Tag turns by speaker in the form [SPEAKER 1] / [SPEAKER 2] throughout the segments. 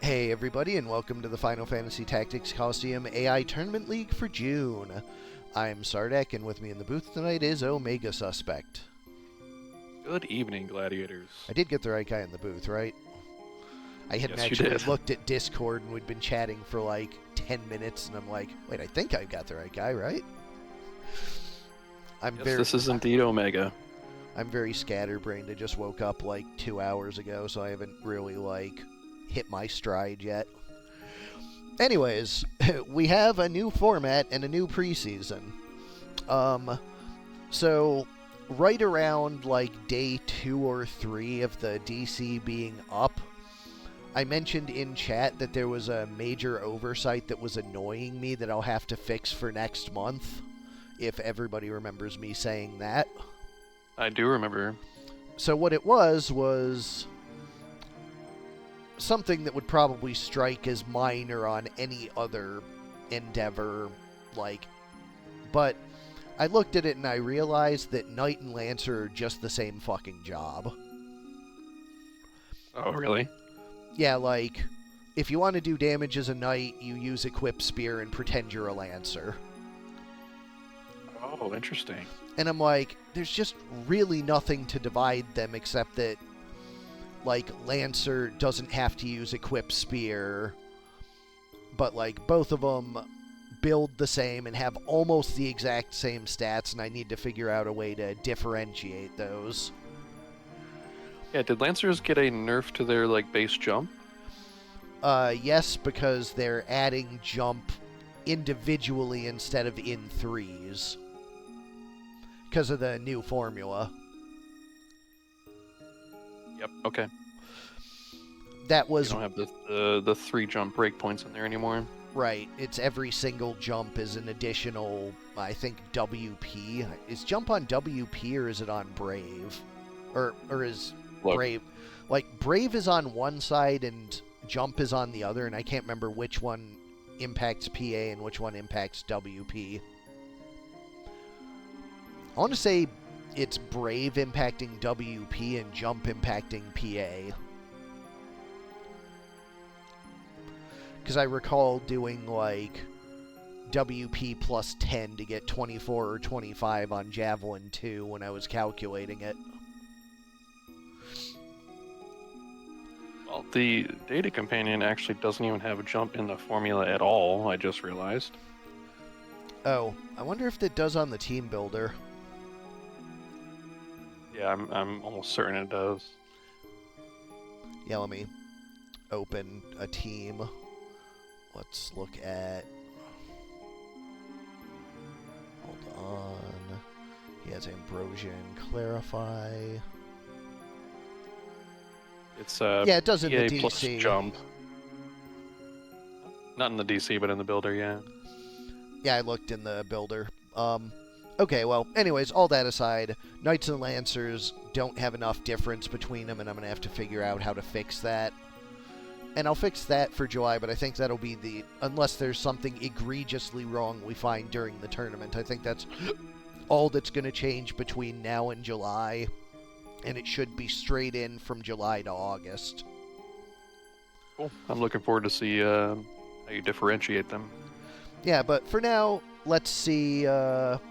[SPEAKER 1] Hey everybody, and welcome to the Final Fantasy Tactics Colosseum AI Tournament League for June. I'm Sardek, and with me in the booth tonight is omegasuspekt.
[SPEAKER 2] Good evening, gladiators.
[SPEAKER 1] I did get the right guy in the booth, right? I hadn't actually looked at Discord, and we'd been chatting for like 10 minutes, and I'm like, wait, I think I got the right guy, right?
[SPEAKER 2] This is indeed Omega.
[SPEAKER 1] I'm very scatterbrained. I just woke up like 2 hours ago, so I haven't really hit my stride yet. Anyways, we have a new format and a new preseason. So right around day 2 or 3 of the DC being up, I mentioned in chat that there was a major oversight that was annoying me that I'll have to fix for next month, if everybody remembers me saying that.
[SPEAKER 2] I do remember.
[SPEAKER 1] So what it was something that would probably strike as minor on any other endeavor, but I looked at it and I realized that Knight and Lancer are just the same fucking job.
[SPEAKER 2] Oh, really?
[SPEAKER 1] Yeah, if you want to do damage as a Knight, you use Equip Spear and pretend you're a Lancer.
[SPEAKER 2] Oh, interesting.
[SPEAKER 1] And I'm like, there's just really nothing to divide them except that Lancer doesn't have to use Equip Spear, but both of them build the same and have almost the exact same stats, and I need to figure out a way to differentiate those.
[SPEAKER 2] Yeah, did Lancers get a nerf to their base jump?
[SPEAKER 1] Yes, because they're adding jump individually instead of in threes because of the new formula.
[SPEAKER 2] Yep. Okay.
[SPEAKER 1] That was.
[SPEAKER 2] You don't have the 3 jump breakpoints in there anymore.
[SPEAKER 1] Right. It's every single jump is an additional, I think, WP. Is jump on WP or is it on Brave? Or is Brave... Brave is on one side and jump is on the other, and I can't remember which one impacts PA and which one impacts WP. I want to say it's Brave impacting WP and jump impacting PA. Because I recall doing WP plus 10 to get 24 or 25 on Javelin 2 when I was calculating it.
[SPEAKER 2] Well, the data companion actually doesn't even have a jump in the formula at all, I just realized.
[SPEAKER 1] Oh, I wonder if it does on the team builder.
[SPEAKER 2] Yeah, I'm almost certain it does.
[SPEAKER 1] Yeah, let me open a team. Let's look at... Hold on. He has Ambrosian Clarify.
[SPEAKER 2] It's
[SPEAKER 1] yeah, it does in the DC.
[SPEAKER 2] Plus jump. Not in the DC, but in the builder, yeah.
[SPEAKER 1] Yeah, I looked in the builder. Okay, well, anyways, all that aside, Knights and Lancers don't have enough difference between them, and I'm going to have to figure out how to fix that. And I'll fix that for July, but I think that'll be unless there's something egregiously wrong we find during the tournament. I think that's all that's going to change between now and July, and it should be straight in from July to August.
[SPEAKER 2] Cool. I'm looking forward to see how you differentiate them.
[SPEAKER 1] Yeah, but for now, let's see what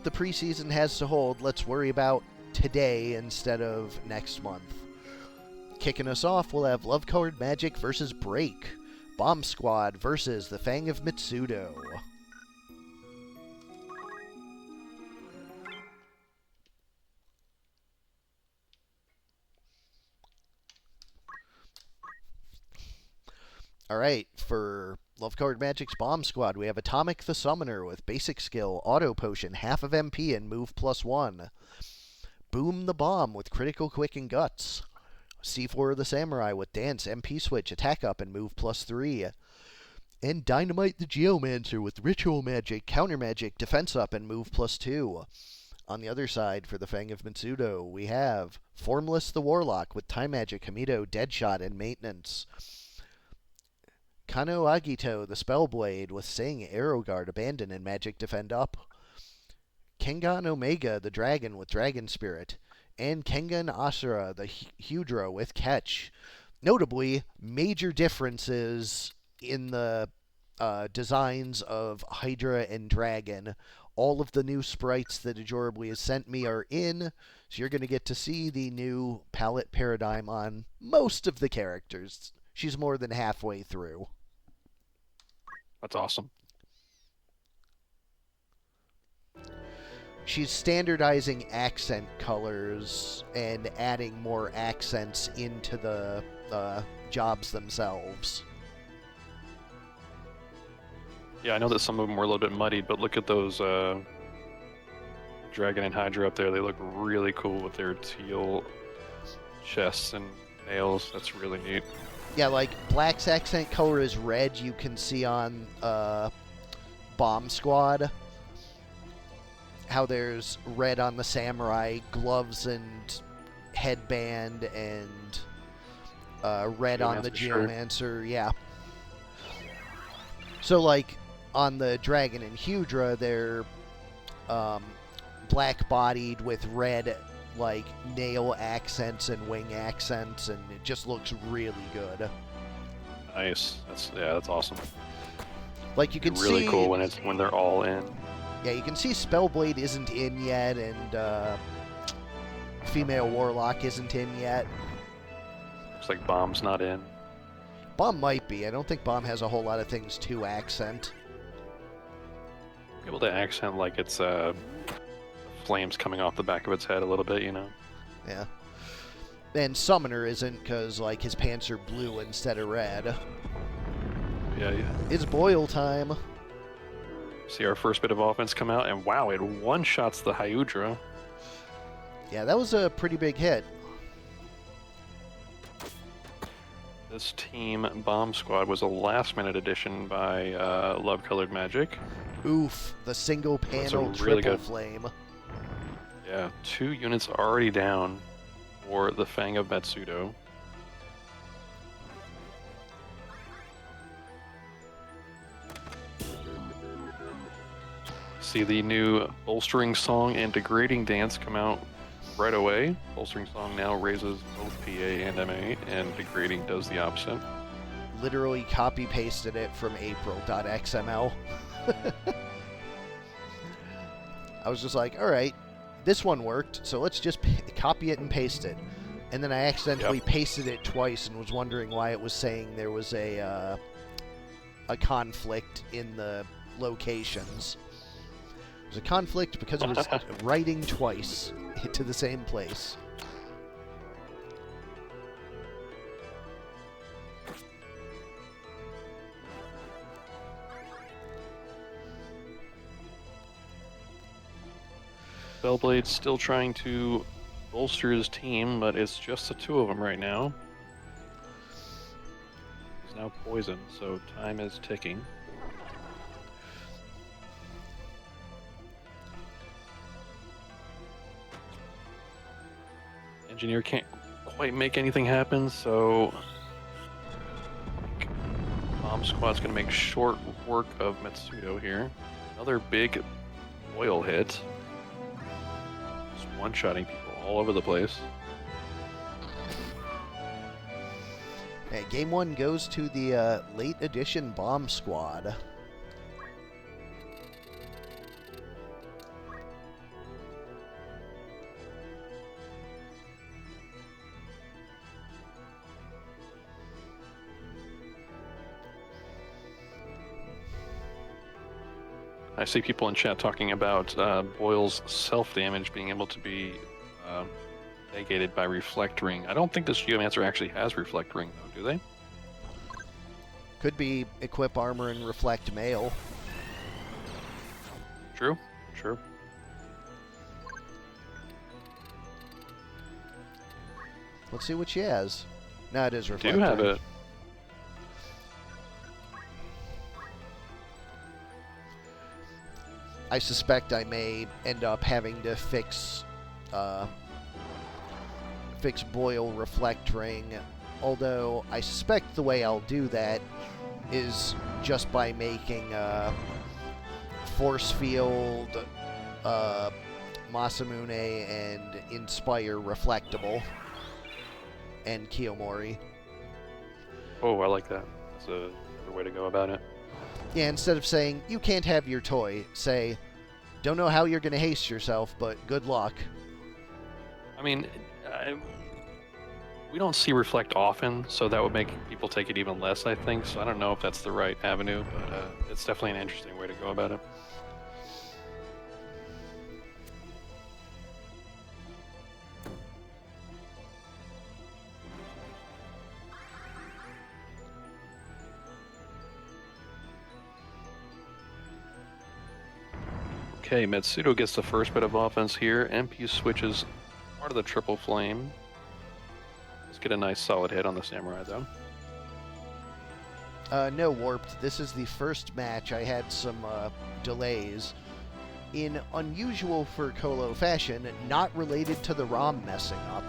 [SPEAKER 1] the preseason has to hold. Let's worry about today instead of next month. Kicking us off, we'll have Love Colored Magic versus Break. Bomb Squad versus the Fang of Mitsudo. Alright, for Love Colored Magic's Bomb Squad, we have Atomic the Summoner with basic skill, Auto Potion, half of MP, and move +1. Boom the Bomb with critical quick and guts. C4 the Samurai with Dance, MP Switch, Attack Up, and move +3. And Dynamite the Geomancer with Ritual Magic, Counter Magic, Defense Up, and move +2. On the other side, for the Fang of Mitsudo, we have Formless the Warlock with Time Magic, Hamido, Deadshot, and Maintenance. Kano Agito the Spellblade with Sing, Arrow Guard, Abandon, and Magic Defend Up. Kengan Omega the Dragon with Dragon Spirit. And Kengan Asura, the Hydra with Catch. Notably, major differences in the designs of Hydra and Dragon. All of the new sprites that Ajorably has sent me are in, so you're going to get to see the new palette paradigm on most of the characters. She's more than halfway through.
[SPEAKER 2] That's awesome.
[SPEAKER 1] She's standardizing accent colors and adding more accents into the jobs themselves.
[SPEAKER 2] Yeah, I know that some of them were a little bit muddied, but look at those Dragon and Hydra up there. They look really cool with their teal chests and nails. That's really neat.
[SPEAKER 1] Yeah, like Black's accent color is red. You can see on Bomb Squad how there's red on the samurai gloves and headband, and red on the Geomancer. Yeah. So, like, on the Dragon and Hydra, they're black-bodied with red, like, nail accents and wing accents, and it just looks really good.
[SPEAKER 2] Nice. That's awesome.
[SPEAKER 1] Like, you can see...
[SPEAKER 2] really cool when they're all in.
[SPEAKER 1] Yeah, you can see Spellblade isn't in yet, and Female Warlock isn't in yet.
[SPEAKER 2] Looks like Bomb's not in.
[SPEAKER 1] Bomb might be. I don't think Bomb has a whole lot of things to accent.
[SPEAKER 2] Able to accent like it's flames coming off the back of its head a little bit, you know?
[SPEAKER 1] Yeah. And Summoner isn't, because, like, his pants are blue instead of red.
[SPEAKER 2] Yeah.
[SPEAKER 1] It's boil time.
[SPEAKER 2] See our first bit of offense come out, and wow, it one-shots the Hydra.
[SPEAKER 1] Yeah, that was a pretty big hit.
[SPEAKER 2] This team Bomb Squad was a last-minute addition by Love Colored Magic.
[SPEAKER 1] Oof, the single panel
[SPEAKER 2] really
[SPEAKER 1] triple
[SPEAKER 2] good
[SPEAKER 1] flame.
[SPEAKER 2] Yeah, 2 units already down for the Fang of Matsudo. See the new Bolstering Song and Degrading Dance come out right away. Bolstering Song now raises both PA and MA, and Degrading does the opposite.
[SPEAKER 1] Literally copy-pasted it from April.xml. I was just like, alright, this one worked, so let's just copy it and paste it. And then I accidentally pasted it twice and was wondering why it was saying there was a conflict in the locations. It was a conflict because it was writing twice to the same place.
[SPEAKER 2] Spellblade's still trying to bolster his team, but it's just the 2 of them right now. He's now poisoned, so time is ticking. Engineer can't quite make anything happen, so Bomb Squad's going to make short work of Matsudo here. Another big oil hit. Just one-shotting people all over the place.
[SPEAKER 1] Yeah, game 1 goes to the late edition Bomb Squad.
[SPEAKER 2] I see people in chat talking about Boyle's self-damage being able to be negated by Reflect Ring. I don't think this Geomancer actually has Reflect Ring, though, do they?
[SPEAKER 1] Could be equip armor and reflect mail.
[SPEAKER 2] True.
[SPEAKER 1] Let's see what she has. No, it is reflect.
[SPEAKER 2] Do have
[SPEAKER 1] ring.
[SPEAKER 2] it.
[SPEAKER 1] I suspect I may end up having to fix Boyle Reflect Ring, although I suspect the way I'll do that is just by making Force Field, Masamune, and Inspire reflectable, and Kiyomori.
[SPEAKER 2] Oh, I like that. That's a good way to go about it.
[SPEAKER 1] Yeah, instead of saying, you can't have your toy, say, don't know how you're going to haste yourself, but good luck.
[SPEAKER 2] I mean, we don't see reflect often, so that would make people take it even less, I think. So I don't know if that's the right avenue, but it's definitely an interesting way to go about it. Okay, Metsudo gets the first bit of offense here. MP switches part of the triple flame. Let's get a nice solid hit on the Samurai, though.
[SPEAKER 1] No, Warped. This is the first match. I had some delays. In unusual for Colo fashion, not related to the ROM messing up.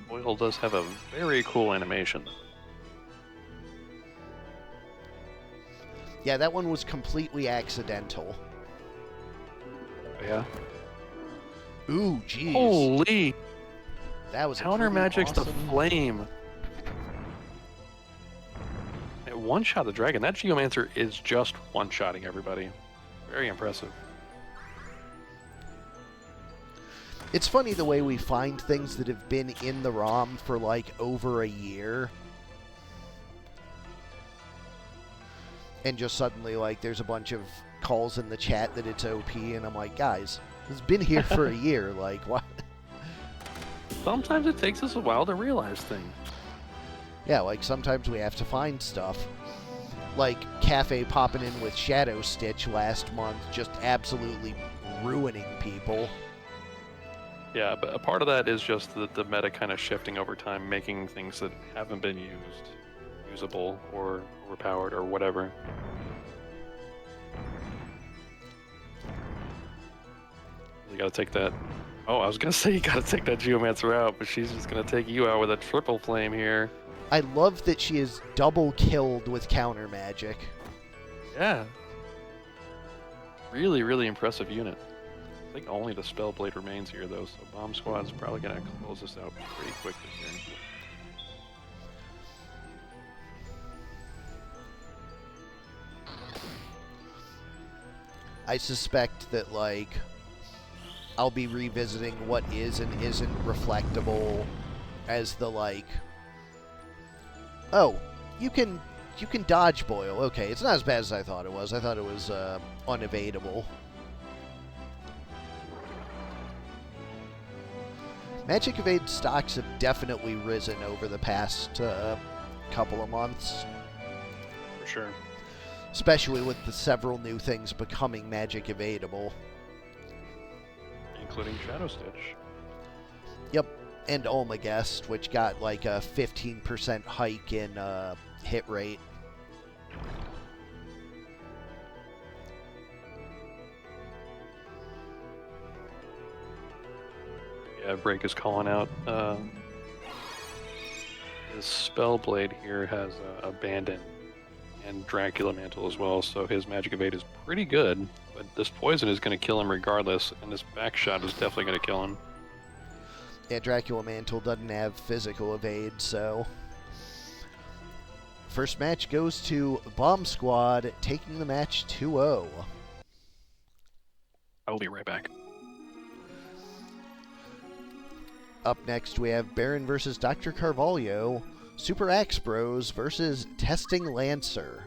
[SPEAKER 2] Boyle does have a very cool animation.
[SPEAKER 1] Yeah, that one was completely accidental.
[SPEAKER 2] Yeah.
[SPEAKER 1] Ooh, jeez.
[SPEAKER 2] Holy!
[SPEAKER 1] That was
[SPEAKER 2] Counter magic's
[SPEAKER 1] awesome.
[SPEAKER 2] the flame. It one-shot the dragon. That Geomancer is just one-shotting everybody. Very impressive.
[SPEAKER 1] It's funny the way we find things that have been in the ROM for like over a year. And just suddenly, like, there's a bunch of calls in the chat that it's OP, and I'm like, guys, it's been here for a year. Like, what?
[SPEAKER 2] Sometimes it takes us a while to realize things.
[SPEAKER 1] Yeah, like, sometimes we have to find stuff. Like, Cafe popping in with Shadow Stitch last month, just absolutely ruining people.
[SPEAKER 2] Yeah, but a part of that is just the meta kind of shifting over time, making things that haven't been usable or overpowered or whatever. You gotta take that. Oh, I was gonna say you gotta take that Geomancer out, but she's just gonna take you out with a triple flame here.
[SPEAKER 1] I love that she is double killed with counter magic.
[SPEAKER 2] Yeah. Really, really impressive unit. I think only the Spellblade remains here, though, so Bomb Squad's probably gonna close this out pretty quickly here.
[SPEAKER 1] I suspect that, like, I'll be revisiting what is and isn't reflectable as the, like, oh, you can dodge Boyle. Okay, it's not as bad as I thought it was. I thought it was unevadable. Magic Evade stocks have definitely risen over the past couple of months.
[SPEAKER 2] For sure.
[SPEAKER 1] Especially with the several new things becoming Magic Evadable.
[SPEAKER 2] Including Shadow Stitch.
[SPEAKER 1] Yep, and Omegast, which got like a 15% hike in hit rate.
[SPEAKER 2] Yeah, Break is calling out. His Spellblade here has Abandon and Dracula Mantle as well, so his Magic Evade is pretty good. But this poison is going to kill him regardless, and this back shot is definitely going to kill him.
[SPEAKER 1] Yeah, Dracula Mantle doesn't have physical evade, so... First match goes to Bomb Squad, taking the match 2-0.
[SPEAKER 2] I will be right back.
[SPEAKER 1] Up next, we have Barren versus DrCarvalho, Super Axe Bros versus Testing Lancer.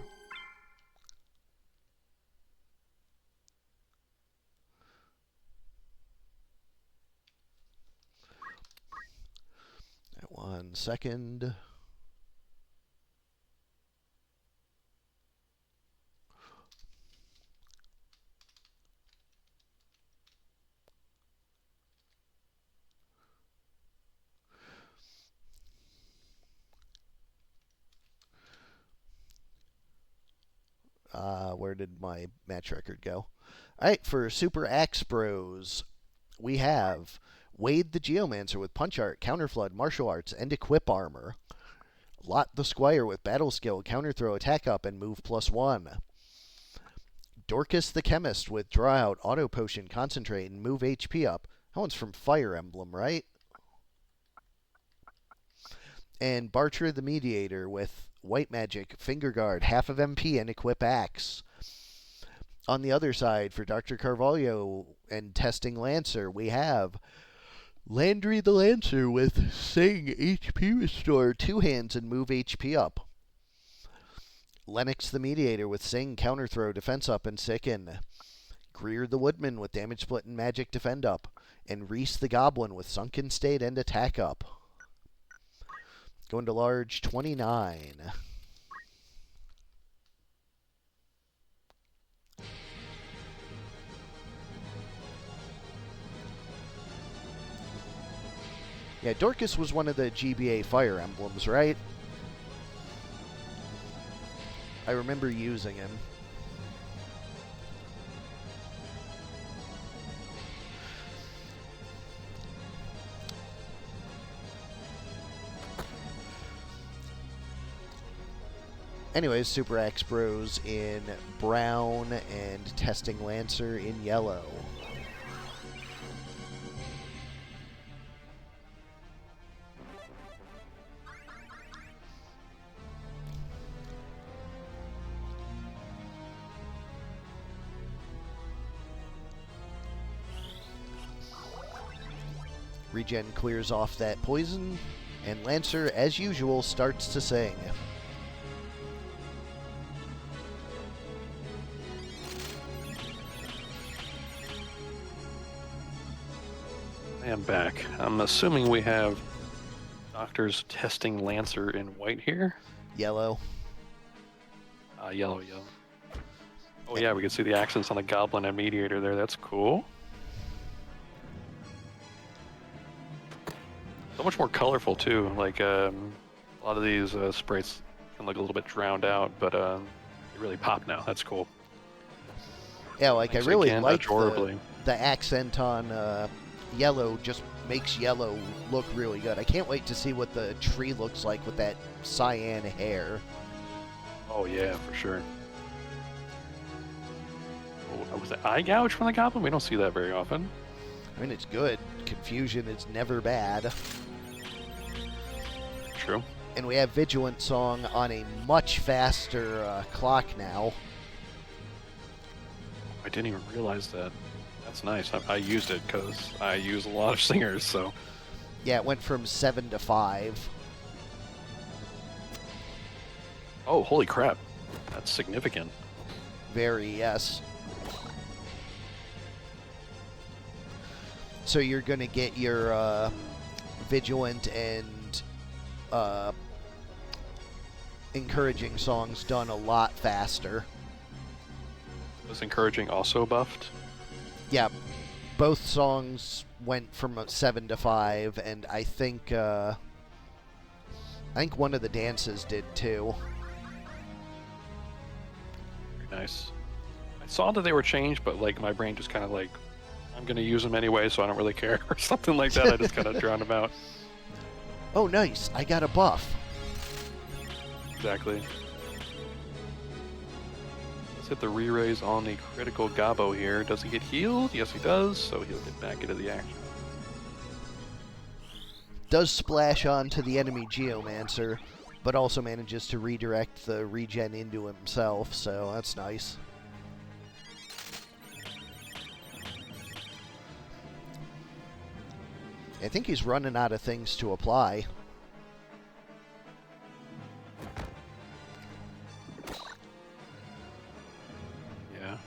[SPEAKER 1] One second. Where did my match record go? All right, for Super Axe Bros, we have Wade the Geomancer with Punch Art, Counterflood, Martial Arts, and Equip Armor. Lot the Squire with Battle Skill, Counterthrow, Attack Up, and Move +1. Dorcas the Chemist with Draw Out, Auto Potion, Concentrate, and Move HP Up. That one's from Fire Emblem, right? And Bartra the Mediator with White Magic, Finger Guard, half of MP, and Equip Axe. On the other side, for DrCarvalho and Testing Lancer, we have Landry the Lancer with Sing, HP Restore, 2 hands, and Move HP Up. Lennox the Mediator with Sing, Counterthrow, Defense Up, and Sicken. Greer the Woodman with Damage Split and Magic Defend Up. And Reese the Goblin with Sunken State and Attack Up. Going to large 29. Yeah, Dorcas was one of the GBA Fire Emblems, right? I remember using him. Anyways, Super Axe Bros in brown and Testing Lancer in yellow. Regen clears off that poison, and Lancer, as usual, starts to sing.
[SPEAKER 2] I am back. I'm assuming we have Doctor's Testing Lancer in white here.
[SPEAKER 1] Yellow.
[SPEAKER 2] Yellow. Oh yeah, we can see the accents on the Goblin and Mediator there. That's cool. So much more colorful too. Like a lot of these sprites can look a little bit drowned out, but they really pop now. That's cool.
[SPEAKER 1] Yeah, like
[SPEAKER 2] Thanks
[SPEAKER 1] I really
[SPEAKER 2] again,
[SPEAKER 1] like
[SPEAKER 2] ajorably.
[SPEAKER 1] the accent on yellow. Just makes yellow look really good. I can't wait to see what the tree looks like with that cyan hair.
[SPEAKER 2] Oh yeah, for sure. Oh, was that eye gouge from the Goblin? We don't see that very often.
[SPEAKER 1] I mean, it's good. Confusion is never bad.
[SPEAKER 2] True.
[SPEAKER 1] And we have Vigilant Song on a much faster clock now.
[SPEAKER 2] I didn't even realize that. That's nice. I used it because I use a lot of singers, so.
[SPEAKER 1] Yeah, it went from 7 to 5.
[SPEAKER 2] Oh, holy crap. That's significant.
[SPEAKER 1] Very, yes. So you're going to get your Vigilant and encouraging songs done a lot faster.
[SPEAKER 2] Was encouraging also buffed?
[SPEAKER 1] Yeah, both songs went from 7 to 5, and I think one of the dances did too.
[SPEAKER 2] Very nice. I saw that they were changed, but like my brain just kind of like, I'm gonna use them anyway, so I don't really care, or something like that. I just kind of drowned them out.
[SPEAKER 1] Oh, nice! I got a buff.
[SPEAKER 2] Exactly. Let's hit the re-raise on the critical Gobbo here. Does he get healed? Yes, he does, so he'll get back into the action.
[SPEAKER 1] Does splash onto the enemy Geomancer, but also manages to redirect the regen into himself, so that's nice. I think he's running out of things to apply.
[SPEAKER 2] Yeah.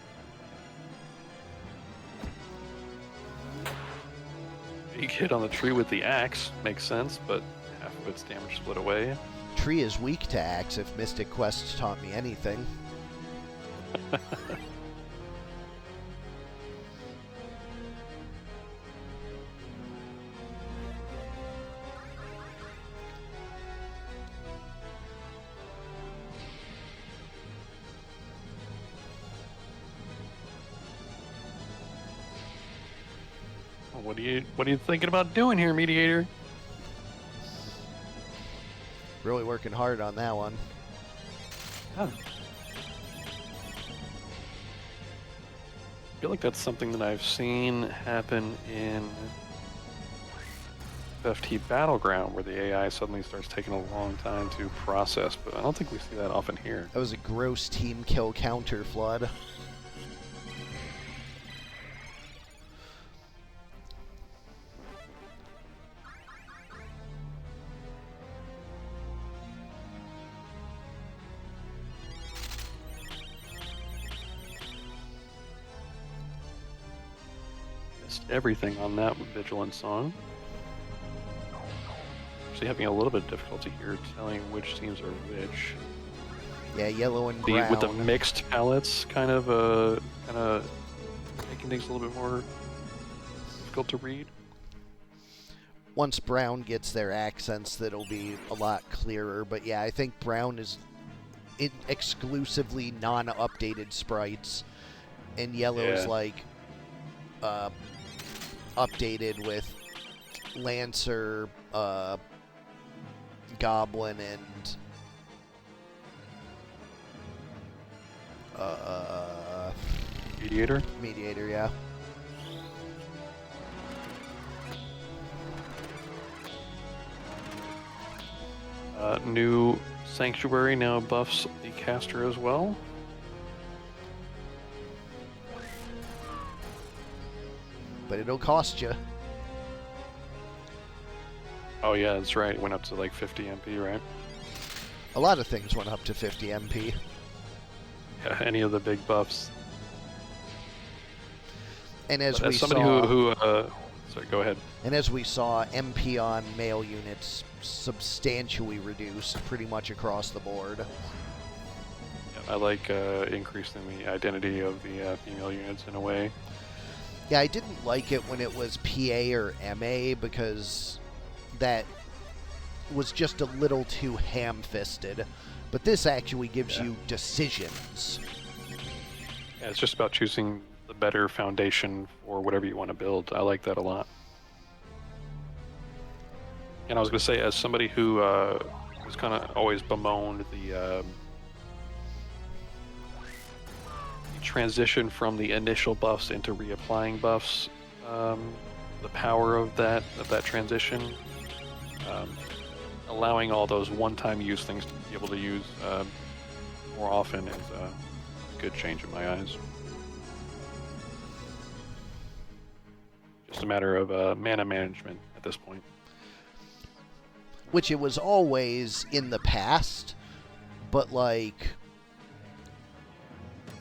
[SPEAKER 2] Big hit on the tree with the axe. Makes sense, but half of its damage split away.
[SPEAKER 1] Tree is weak to axe if Mystic Quest taught me anything.
[SPEAKER 2] What are you thinking about doing here, Mediator?
[SPEAKER 1] Really working hard on that one.
[SPEAKER 2] Huh. I feel like that's something that I've seen happen in FFT Battleground, where the AI suddenly starts taking a long time to process, but I don't think we see that often here.
[SPEAKER 1] That was a gross team kill counter flood.
[SPEAKER 2] Missed everything on that Vigilant song. Actually having a little bit of difficulty here telling which teams are which.
[SPEAKER 1] Yeah, yellow and brown.
[SPEAKER 2] With the mixed palettes kind of making things a little bit more difficult to read.
[SPEAKER 1] Once brown gets their accents, that'll be a lot clearer. But yeah, I think brown is exclusively non-updated sprites, and yellow is like updated with Lancer, Goblin, and
[SPEAKER 2] Mediator?
[SPEAKER 1] Mediator, yeah.
[SPEAKER 2] New Sanctuary now buffs the caster as well.
[SPEAKER 1] But it'll cost you.
[SPEAKER 2] Oh yeah, that's right. It went up to like 50 MP, right?
[SPEAKER 1] A lot of things went up to 50 MP.
[SPEAKER 2] Yeah, any of the big buffs.
[SPEAKER 1] And as we
[SPEAKER 2] somebody
[SPEAKER 1] saw,
[SPEAKER 2] sorry, go ahead.
[SPEAKER 1] And as we saw, MP on male units substantially reduced pretty much across the board.
[SPEAKER 2] Yeah, I like increasing the identity of the female units in a way.
[SPEAKER 1] Yeah, I didn't like it when it was PA or MA because that was just a little too ham-fisted. But this actually gives you decisions.
[SPEAKER 2] Yeah, it's just about choosing the better foundation for whatever you want to build. I like that a lot. And I was going to say, as somebody who was kind of always bemoaned the transition from the initial buffs into reapplying buffs, the power of that transition, allowing all those one-time use things to be able to use more often is a good change in my eyes. Just a matter of mana management at this point.
[SPEAKER 1] Which it was always in the past, but like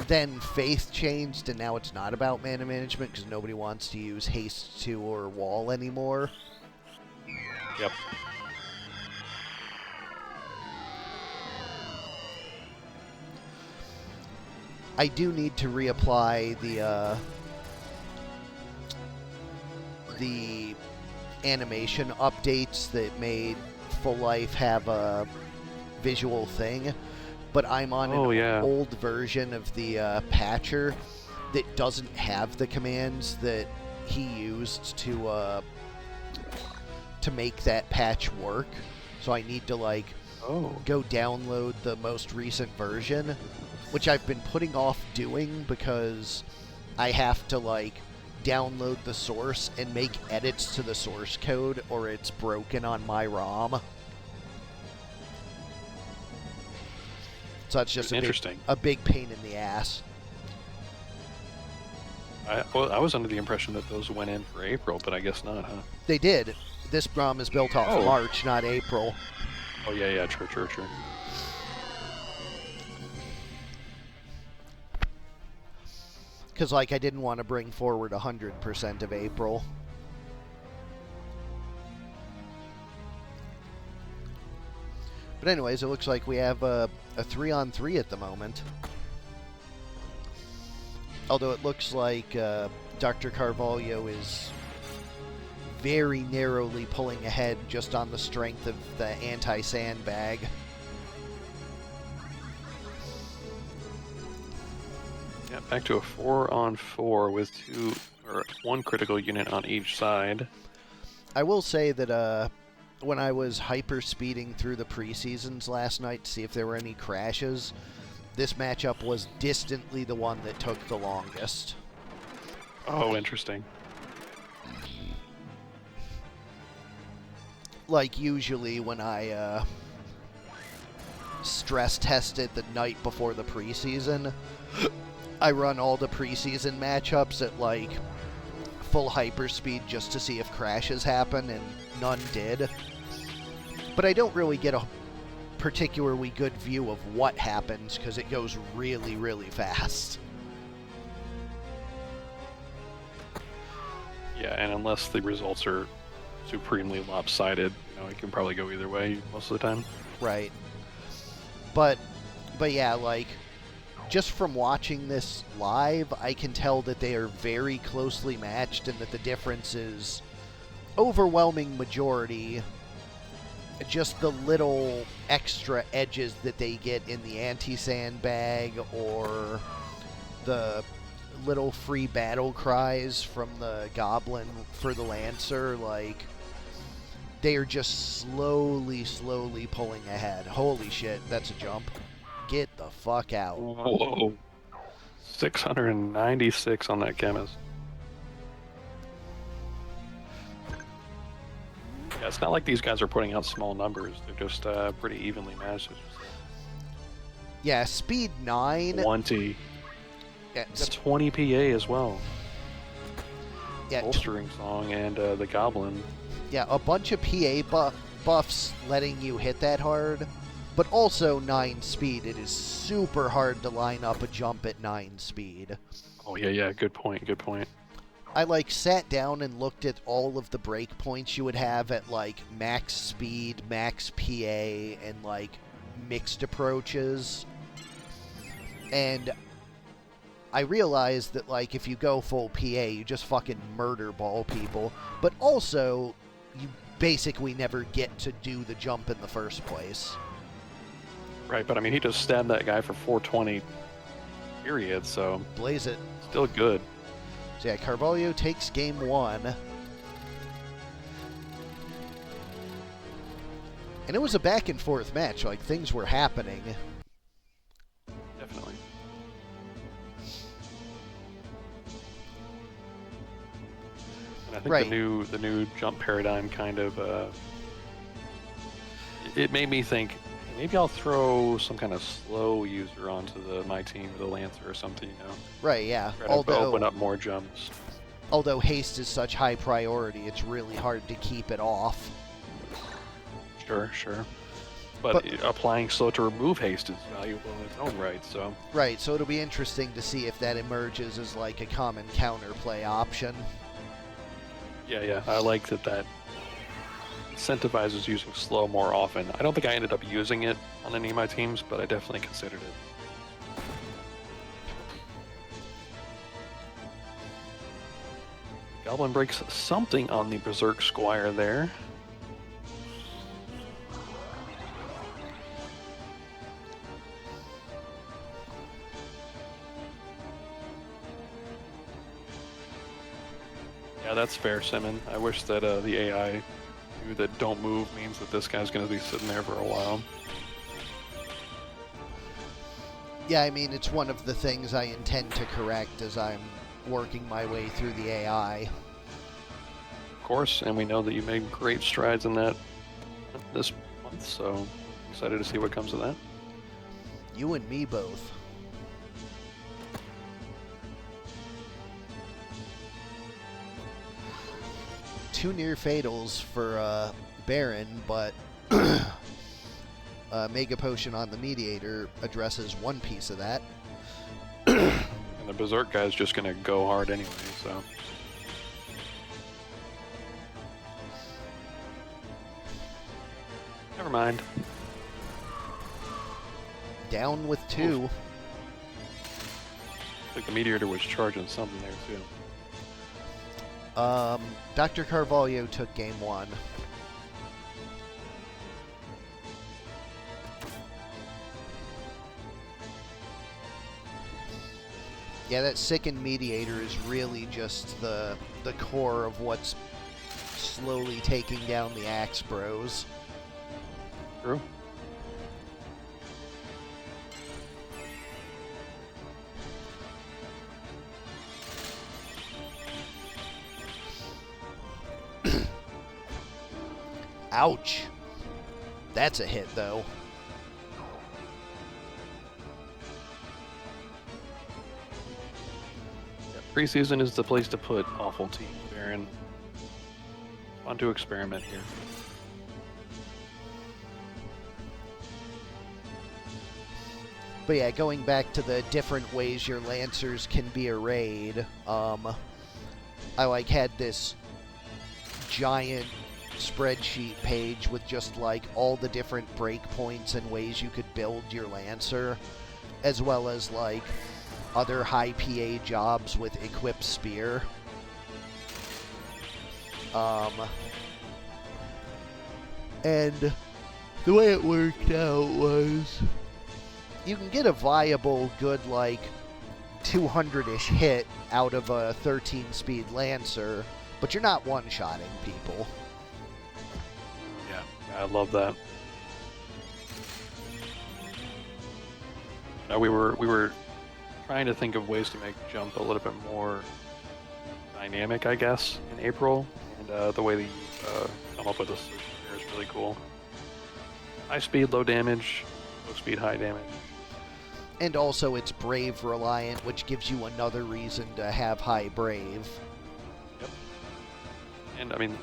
[SPEAKER 1] then Faith changed and now it's not about mana management because nobody wants to use Haste 2 or Wall anymore.
[SPEAKER 2] Yep.
[SPEAKER 1] I do need to reapply the animation updates that made Full Life have a visual thing, but I'm on an old version of the patcher that doesn't have the commands that he used to make that patch work. So I need to like go download the most recent version, which I've been putting off doing because I have to like download the source and make edits to the source code or it's broken on my ROM. So it's just a big pain in the ass.
[SPEAKER 2] I was under the impression that those went in for April, but I guess not, huh?
[SPEAKER 1] They did. This ROM is built off March, not April.
[SPEAKER 2] Oh, yeah, true.
[SPEAKER 1] Because, like, I didn't want to bring forward 100% of April. But anyways, it looks like we have a 3-on-3 at the moment. Although it looks like DrCarvalho is very narrowly pulling ahead just on the strength of the anti-sandbag.
[SPEAKER 2] Yeah, back to a 4-on-4 with or one critical unit on each side.
[SPEAKER 1] I will say that when I was hyper speeding through the preseasons last night to see if there were any crashes, this matchup was distantly the one that took the longest.
[SPEAKER 2] Oh, interesting.
[SPEAKER 1] Like usually when I stress tested the night before the preseason, I run all the preseason matchups at like full hyperspeed just to see if crashes happen, and none did. But I don't really get a particularly good view of what happens because it goes really, really fast.
[SPEAKER 2] Yeah, and unless the results are supremely lopsided, you know, it can probably go either way most of the time.
[SPEAKER 1] Right. But yeah, like, just from watching this live, I can tell that they are very closely matched and that the difference is overwhelming majority just the little extra edges that they get in the anti-sandbag or the little free battle cries from the goblin for the lancer. Like, they are just slowly pulling ahead. Holy shit, that's a jump. Get the fuck out.
[SPEAKER 2] Whoa. 696 on that chemist. Yeah, it's not like these guys are putting out small numbers. They're just pretty evenly matched.
[SPEAKER 1] Yeah, speed 9.
[SPEAKER 2] 20.
[SPEAKER 1] Yeah,
[SPEAKER 2] It's 20 PA as well.
[SPEAKER 1] yeah,
[SPEAKER 2] Bolstering song and the goblin.
[SPEAKER 1] yeah, a bunch of PA buffs letting you hit that hard, but also 9 speed. It is super hard to line up a jump at 9 speed.
[SPEAKER 2] Oh, yeah, good point.
[SPEAKER 1] I, like, sat down and looked at all of the breakpoints you would have at, like, max speed, max PA, and, like, mixed approaches. And I realized that, like, if you go full PA, you just fucking murder ball people. But also, you basically never get to do the jump in the first place.
[SPEAKER 2] Right, but I mean, he just stabbed that guy for 420, period, so...
[SPEAKER 1] Blaze it.
[SPEAKER 2] Still good.
[SPEAKER 1] So yeah, Carvalho takes game 1. And it was a back and forth match, like things were happening.
[SPEAKER 2] Definitely. And I think
[SPEAKER 1] Right.
[SPEAKER 2] the new jump paradigm kind of it made me think maybe I'll throw some kind of slow user onto my team, the Lancer or something, you know.
[SPEAKER 1] Right, yeah.
[SPEAKER 2] Try to open up more jumps.
[SPEAKER 1] Although haste is such high priority, it's really hard to keep it off.
[SPEAKER 2] Sure. But applying slow to remove haste is valuable in its own right, so...
[SPEAKER 1] Right, so it'll be interesting to see if that emerges as like a common counterplay option.
[SPEAKER 2] Yeah, I like that incentivizes using slow more often. I don't think I ended up using it on any of my teams, but I definitely considered it. Goblin breaks something on the Berserk Squire there. Yeah, that's fair, Simmon. I wish that the AI knew that don't move means that this guy's going to be sitting there for a while.
[SPEAKER 1] Yeah, I mean, it's one of the things I intend to correct as I'm working my way through the AI.
[SPEAKER 2] Of course, and we know that you made great strides in that this month, so excited to see what comes of that.
[SPEAKER 1] You and me both. Two near fatals for Barren, but Mega Potion on the Mediator addresses one piece of that.
[SPEAKER 2] And the Berserk guy's just going to go hard anyway, so... Never mind.
[SPEAKER 1] Down with 2.
[SPEAKER 2] Oof. I think the Mediator was charging something there, too.
[SPEAKER 1] DrCarvalho took game 1. Yeah, that Sickened Mediator is really just the core of what's slowly taking down the Axe Bros.
[SPEAKER 2] True.
[SPEAKER 1] Ouch. That's a hit, though.
[SPEAKER 2] Yeah, preseason is the place to put awful teams, Barren. Fun to experiment here.
[SPEAKER 1] But yeah, going back to the different ways your Lancers can be arrayed, I had this giant spreadsheet page with just all the different breakpoints and ways you could build your Lancer, as well as other high PA jobs with equipped spear. And the way it worked out was you can get a viable, good, 200-ish hit out of a 13-speed Lancer, but you're not one-shotting people.
[SPEAKER 2] Yeah, I love that. Now we were trying to think of ways to make jump a little bit more dynamic, I guess, in April, and the way that you come up with a solution here is really cool. High speed, low damage, low speed, high damage.
[SPEAKER 1] And also it's Brave reliant, which gives you another reason to have high Brave.
[SPEAKER 2] Yep. And I mean,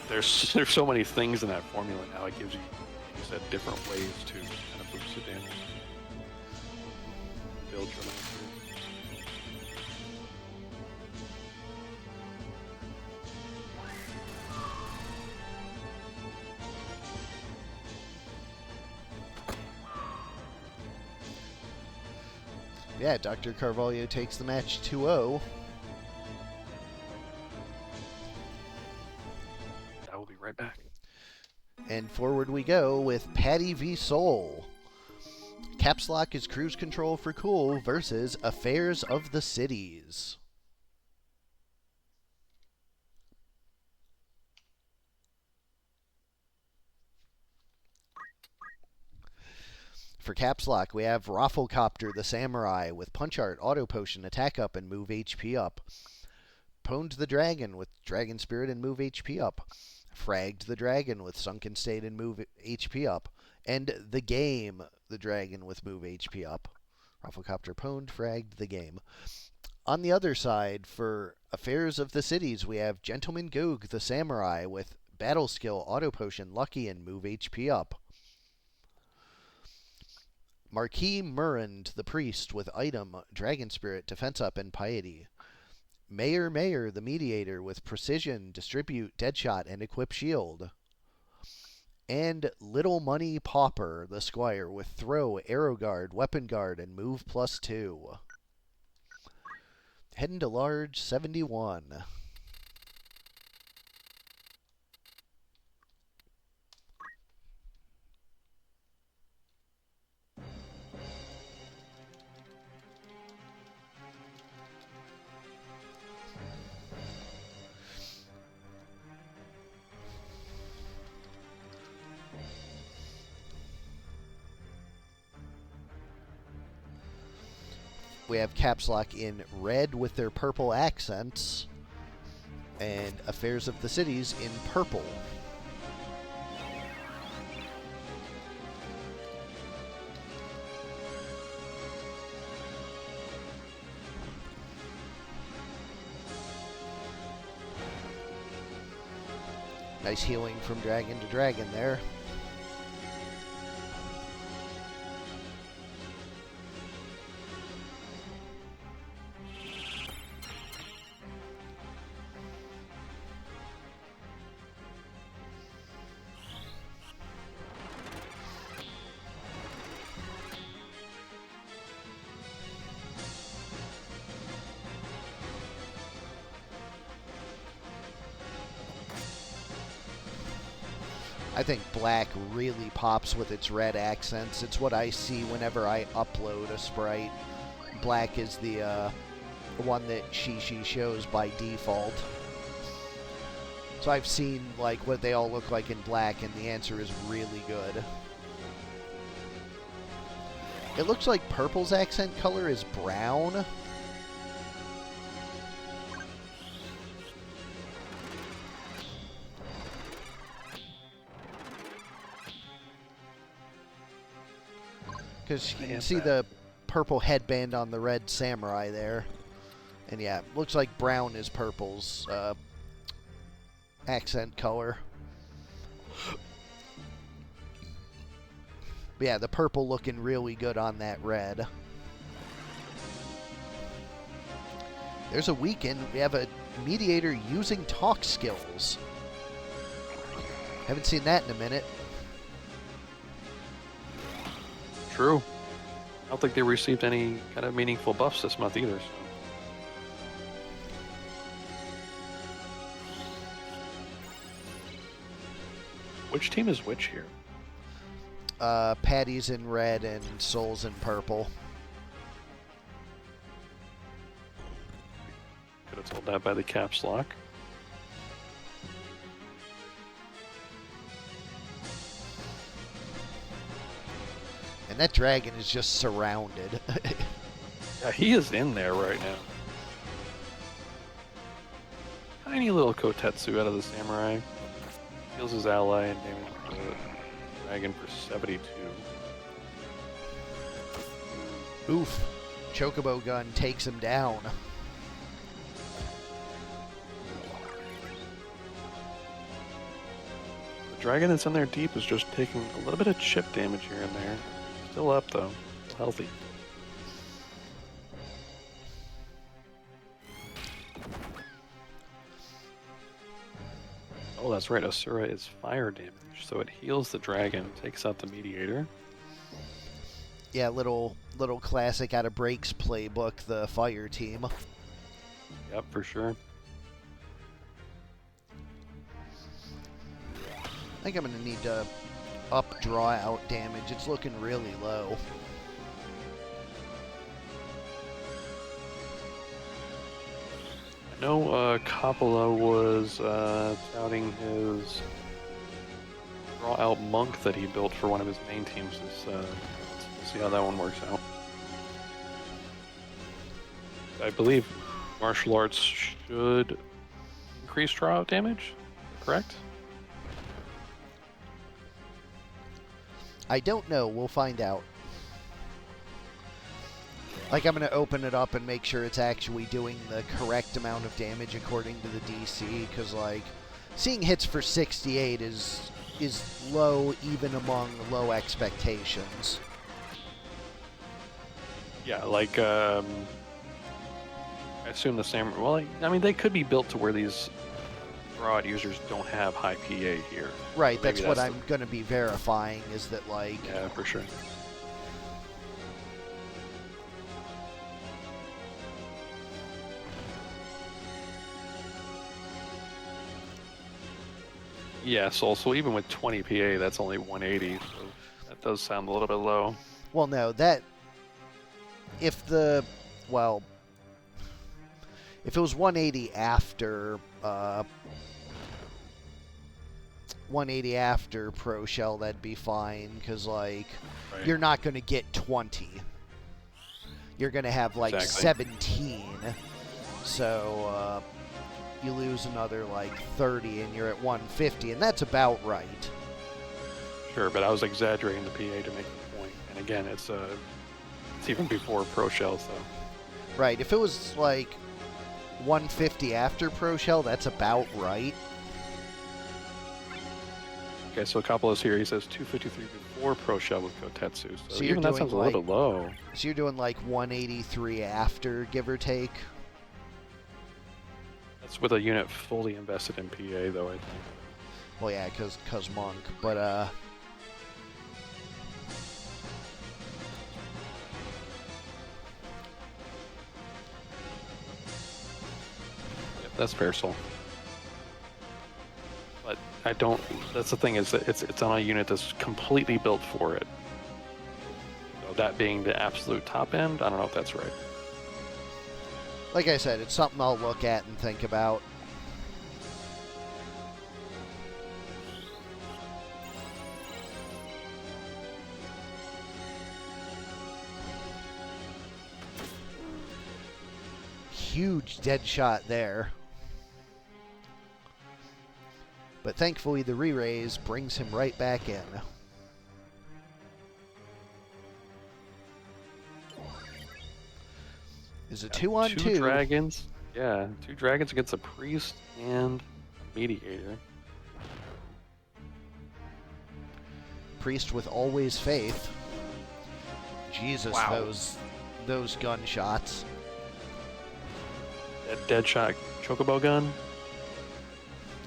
[SPEAKER 2] there's so many things in that formula now. It gives you, like you said, different ways to kind of boost the damage. Build your Lancers.
[SPEAKER 1] Yeah, DrCarvalho takes the match 2-0.
[SPEAKER 2] I will be right back.
[SPEAKER 1] And forward we go with Paddy v Soul. Caps Lock is Cruise Control for Cool versus Affairs of the Cities. For Caps Lock, we have Rafflecopter the Samurai with Punch Art, Auto Potion, Attack Up, and Move HP Up. Pwned the Dragon with Dragon Spirit and Move HP Up. Fragged the Dragon with Sunken State and Move HP Up. And The Game, the Dragon with Move HP Up. Rafflecopter pwned, fragged the game. On the other side, for Affairs of the Cities, we have Gentleman Goog the Samurai with Battle Skill, Auto Potion, Lucky, and Move HP Up. Marquis Murrand, the Priest, with Item, Dragon Spirit, Defense Up, and Piety. Mayor, the Mediator, with Precision, Distribute, Deadshot, and Equip Shield. And Little Money Pauper, the Squire, with Throw, Arrow Guard, Weapon Guard, and Move +2. Heading to large 71. We have Caps Lock in red with their purple accents, and Affairs of the Cities in purple. Nice healing from Dragon to Dragon there. I think black really pops with its red accents. It's what I see whenever I upload a sprite. Black is the one that she shows by default. So I've seen like what they all look like in black, and the answer is really good. It looks like purple's accent color is brown. Because you can see the purple headband on the red samurai there. And yeah, looks like brown is purple's accent color. But yeah, the purple looking really good on that red. There's a weekend. We have a mediator using talk skills. Haven't seen that in a minute.
[SPEAKER 2] True. I don't think they received any kind of meaningful buffs this month either. So. Which team is which here?
[SPEAKER 1] Paddy's in red and Soul's in purple.
[SPEAKER 2] Could have told that by the caps lock.
[SPEAKER 1] And that dragon is just surrounded.
[SPEAKER 2] Yeah, he is in there right now. Tiny little Kotetsu out of the samurai. Heals his ally and damages the dragon for 72.
[SPEAKER 1] Oof. Chocobo gun takes him down.
[SPEAKER 2] The dragon that's in there deep is just taking a little bit of chip damage here and there. Still up though. Still healthy. Oh, that's right. Asura is fire damage, so it heals the dragon, takes out the mediator.
[SPEAKER 1] Yeah, little classic out of Break's playbook, the fire team.
[SPEAKER 2] Yep, for sure.
[SPEAKER 1] I think I'm going to need to up draw out damage. It's looking really low.
[SPEAKER 2] I know Coppola was touting his draw out monk that he built for one of his main teams. We'll see how that one works out. I believe martial arts should increase draw out damage, correct?
[SPEAKER 1] I don't know. We'll find out. Like, I'm going to open it up and make sure it's actually doing the correct amount of damage according to the DC, because, like, seeing hits for 68 is low even among low expectations.
[SPEAKER 2] Yeah, like, I assume the same... Well, I mean, they could be built to where these draw-out users don't have high PA here.
[SPEAKER 1] Right,
[SPEAKER 2] So
[SPEAKER 1] that's what I'm going to be verifying, is that, like...
[SPEAKER 2] Yeah, for sure. Yeah, so even with 20 PA, that's only 180, so that does sound a little bit low.
[SPEAKER 1] Well, no, that... If the... Well... If it was 180 after... 180 after Pro Shell, that'd be fine, because, like,
[SPEAKER 2] Right.
[SPEAKER 1] you're not going to get 20. You're going to have, like,
[SPEAKER 2] Exactly.
[SPEAKER 1] 17. So, you lose another, like, 30, and you're at 150, and that's about right.
[SPEAKER 2] Sure, but I was exaggerating the PA to make the point. And again, it's even before Pro Shell, so...
[SPEAKER 1] Right, if it was, like, 150 after Pro Shell, that's about right.
[SPEAKER 2] Okay, so Coppola's here. He says 253 before Pro Shell with Kotetsu. So
[SPEAKER 1] you're
[SPEAKER 2] even that
[SPEAKER 1] doing,
[SPEAKER 2] sounds a little bit low.
[SPEAKER 1] So you're doing, like, 183 after, give or take?
[SPEAKER 2] That's with a unit fully invested in PA, though, I think.
[SPEAKER 1] Well, yeah, because Monk, but,
[SPEAKER 2] Yep, that's fair, Soul. But I don't... That's the thing, is that it's on a unit that's completely built for it. So that being the absolute top end, I don't know if that's right.
[SPEAKER 1] Like I said, it's something I'll look at and think about. Huge dead shot there. But thankfully the re-raise brings him right back in. Is a 2-on-2.
[SPEAKER 2] Two dragons. Yeah, 2 dragons against a priest and a mediator.
[SPEAKER 1] Priest with always faith. Jesus,
[SPEAKER 2] Wow.
[SPEAKER 1] those gunshots.
[SPEAKER 2] That dead shot chocobo gun.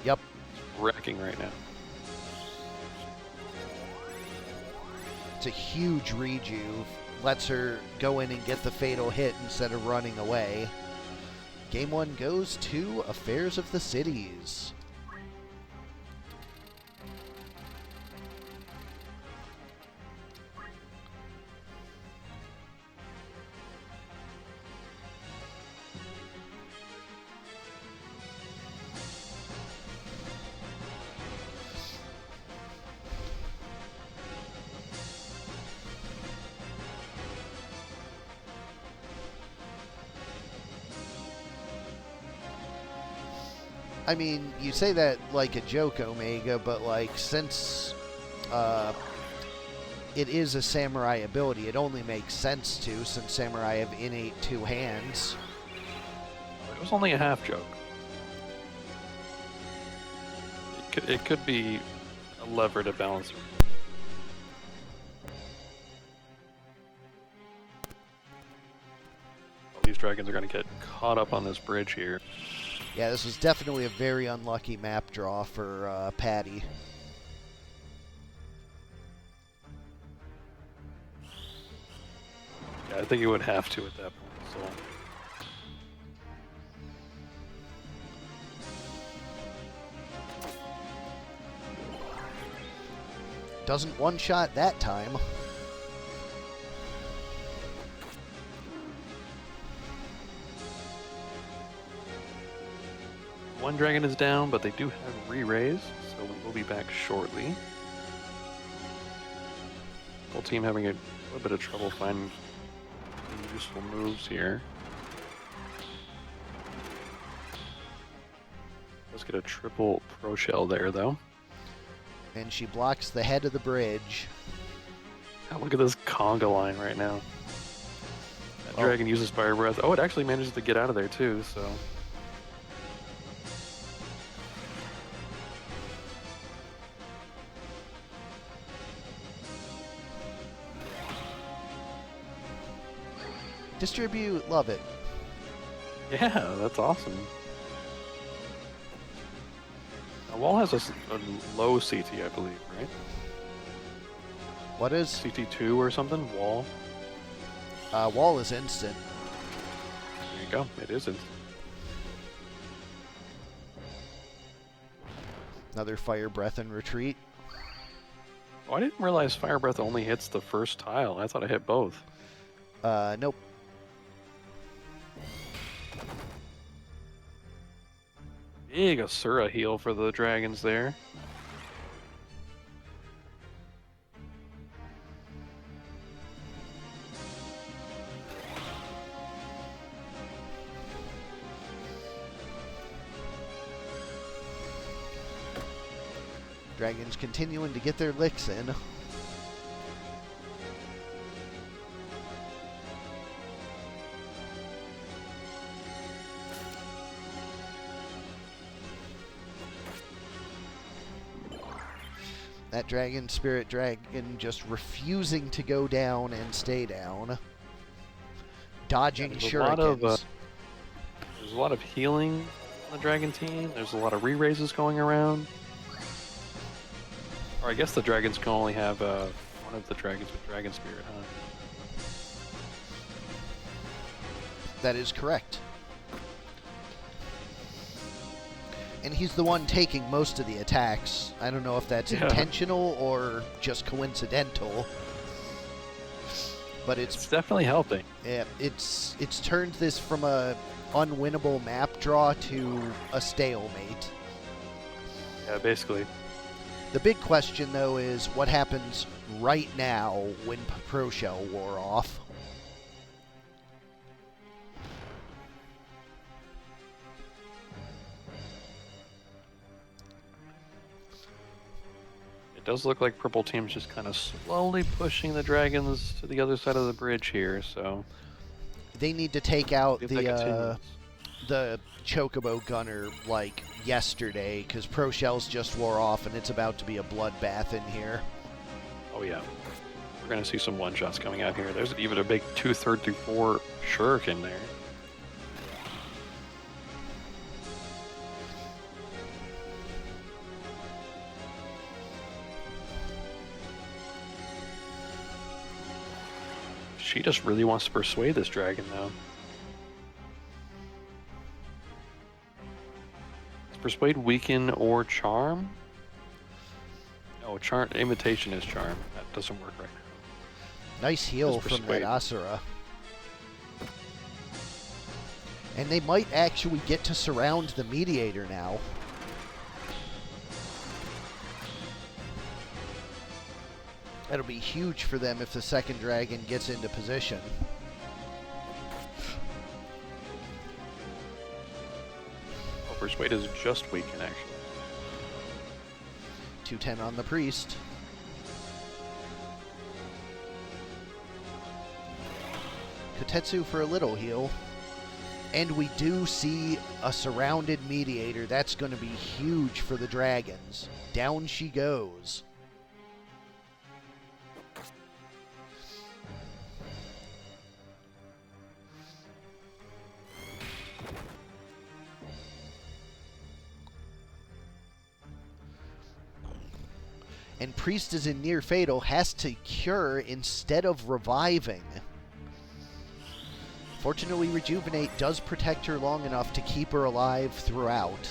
[SPEAKER 1] Yep.
[SPEAKER 2] It's wrecking right now.
[SPEAKER 1] It's a huge rejuve. Lets her go in and get the fatal hit instead of running away. Game 1 goes to Affairs of the Cities. I mean, you say that like a joke, Omega, but like since it is a samurai ability, it only makes sense to, since samurai have innate 2 hands.
[SPEAKER 2] It was only a half joke. It could be a lever to balance. These dragons are going to get caught up on this bridge here.
[SPEAKER 1] Yeah, this was definitely a very unlucky map draw for Paddy.
[SPEAKER 2] Yeah, I think you would have to at that point. So.
[SPEAKER 1] Doesn't one-shot that time.
[SPEAKER 2] One dragon is down, but they do have re-raise, so we will be back shortly. Full team having a little bit of trouble finding useful moves here. Let's get a triple pro shell there, though.
[SPEAKER 1] And she blocks the head of the bridge.
[SPEAKER 2] Oh, look at this conga line right now. That dragon uses fire breath. Oh, it actually manages to get out of there too, so.
[SPEAKER 1] Distribute, love it.
[SPEAKER 2] Yeah, that's awesome. Now, Wall has a low CT, I believe, right?
[SPEAKER 1] What is?
[SPEAKER 2] CT2 or something? Wall?
[SPEAKER 1] Wall is instant.
[SPEAKER 2] There you go. It is instant.
[SPEAKER 1] Another fire breath and retreat.
[SPEAKER 2] Oh, I didn't realize fire breath only hits the first tile. I thought it hit both.
[SPEAKER 1] Nope.
[SPEAKER 2] Big Asura heal for the dragons there.
[SPEAKER 1] Dragons continuing to get their licks in. That dragon, spirit dragon, just refusing to go down and stay down. Dodging shurikens.
[SPEAKER 2] There's a lot of healing on the dragon team. There's a lot of re-raises going around. Or I guess the dragons can only have one of the dragons with dragon spirit, huh?
[SPEAKER 1] That is correct. And he's the one taking most of the attacks. I don't know if that's intentional or just coincidental. But it's
[SPEAKER 2] definitely helping.
[SPEAKER 1] Yeah, it's turned this from a unwinnable map draw to a stalemate.
[SPEAKER 2] Yeah, basically.
[SPEAKER 1] The big question, though, is what happens right now when Pro Shell wore off.
[SPEAKER 2] It does look like purple team's just kind of slowly pushing the dragons to the other side of the bridge here, so
[SPEAKER 1] They need to take out
[SPEAKER 2] if that continues.
[SPEAKER 1] the Chocobo Gunner like yesterday, because Pro Shells just wore off and it's about to be a bloodbath in here.
[SPEAKER 2] Oh yeah. We're going to see some one-shots coming out here. There's even a big 2/3 through 4 Shirk in there. She just really wants to persuade this dragon, though. Is Persuade weaken or charm? No, charm. Imitation is charm. That doesn't work right now.
[SPEAKER 1] Nice heal
[SPEAKER 2] Just
[SPEAKER 1] from that
[SPEAKER 2] persuade.
[SPEAKER 1] Asura. And they might actually get to surround the Mediator now. That'll be huge for them if the second dragon gets into position.
[SPEAKER 2] Oh, Persuade is just weaken, actually.
[SPEAKER 1] 210 on the Priest. Kotetsu for a little heal. And we do see a surrounded Mediator. That's going to be huge for the dragons. Down she goes. And Priest is in near fatal, has to cure instead of reviving. Fortunately, Rejuvenate does protect her long enough to keep her alive throughout.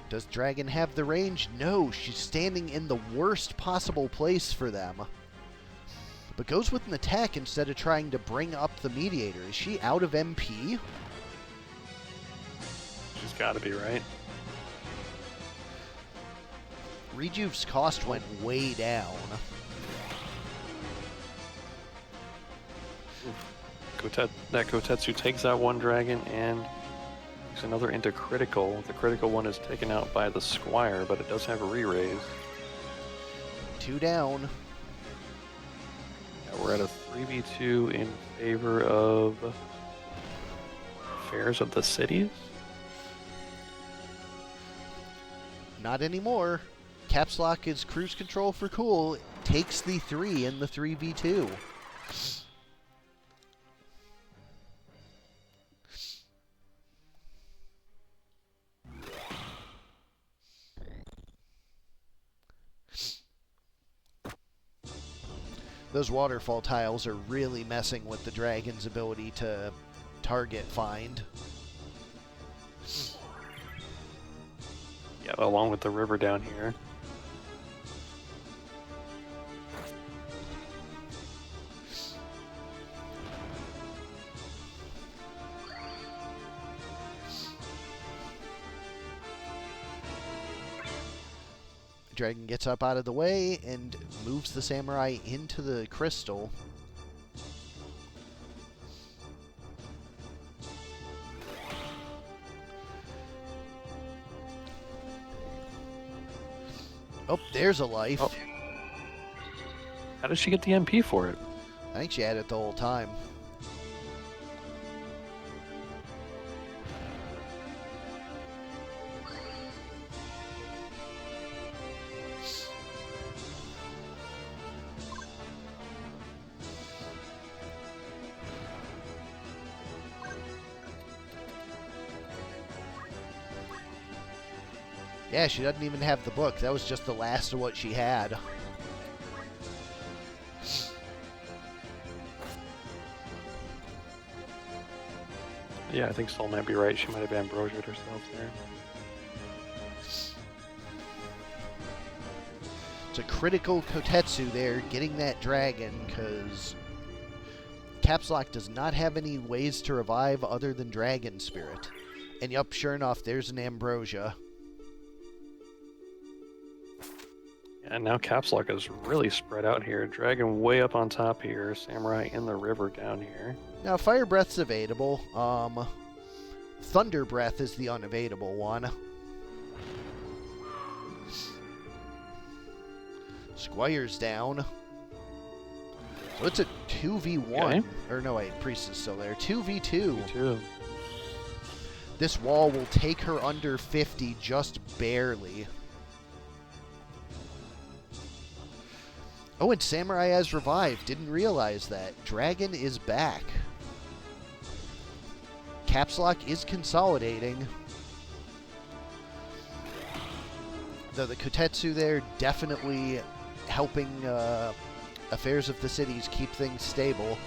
[SPEAKER 1] Does Dragon have the range? No, she's standing in the worst possible place for them. But goes with an attack instead of trying to bring up the Mediator. Is she out of MP?
[SPEAKER 2] She's got to be, right?
[SPEAKER 1] Rejuve's cost went way down.
[SPEAKER 2] That Kotetsu takes out one dragon and makes another into critical. The critical one is taken out by the Squire, but it does have a re-raise.
[SPEAKER 1] 2 down.
[SPEAKER 2] Yeah, we're at a 3v2 in favor of Affairs of the Cities.
[SPEAKER 1] Not anymore. Caps Lock is cruise control for cool. Takes the 3 in the 3v2. Those waterfall tiles are really messing with the dragon's ability to target find.
[SPEAKER 2] Yeah, along with the river down here.
[SPEAKER 1] Dragon gets up out of the way and moves the samurai into the crystal. Oh, there's a life.
[SPEAKER 2] Oh. How does she get the MP for it?
[SPEAKER 1] I think she had it the whole time. Yeah, she doesn't even have the book. That was just the last of what she had.
[SPEAKER 2] Yeah, I think Sol might be right. She might have ambrosiaed herself there.
[SPEAKER 1] It's a critical Kotetsu there, getting that dragon, because Caps Lock does not have any ways to revive other than Dragon Spirit. And yup, sure enough, there's an Ambrosia.
[SPEAKER 2] And now Caps Lock is really spread out here. Dragon way up on top here. Samurai in the river down here.
[SPEAKER 1] Now, Fire Breath's evadable. Thunder Breath is the unevadable one. Squire's down. So it's a 2v1.
[SPEAKER 2] Okay.
[SPEAKER 1] Or no, wait, Priest is still there. 2v2.
[SPEAKER 2] Me too.
[SPEAKER 1] This wall will take her under 50 just barely. Oh, and Samurai has revived. Didn't realize that. Dragon is back. Caps Lock is consolidating. Though the Kotetsu there definitely helping Affairs of the Cities keep things stable.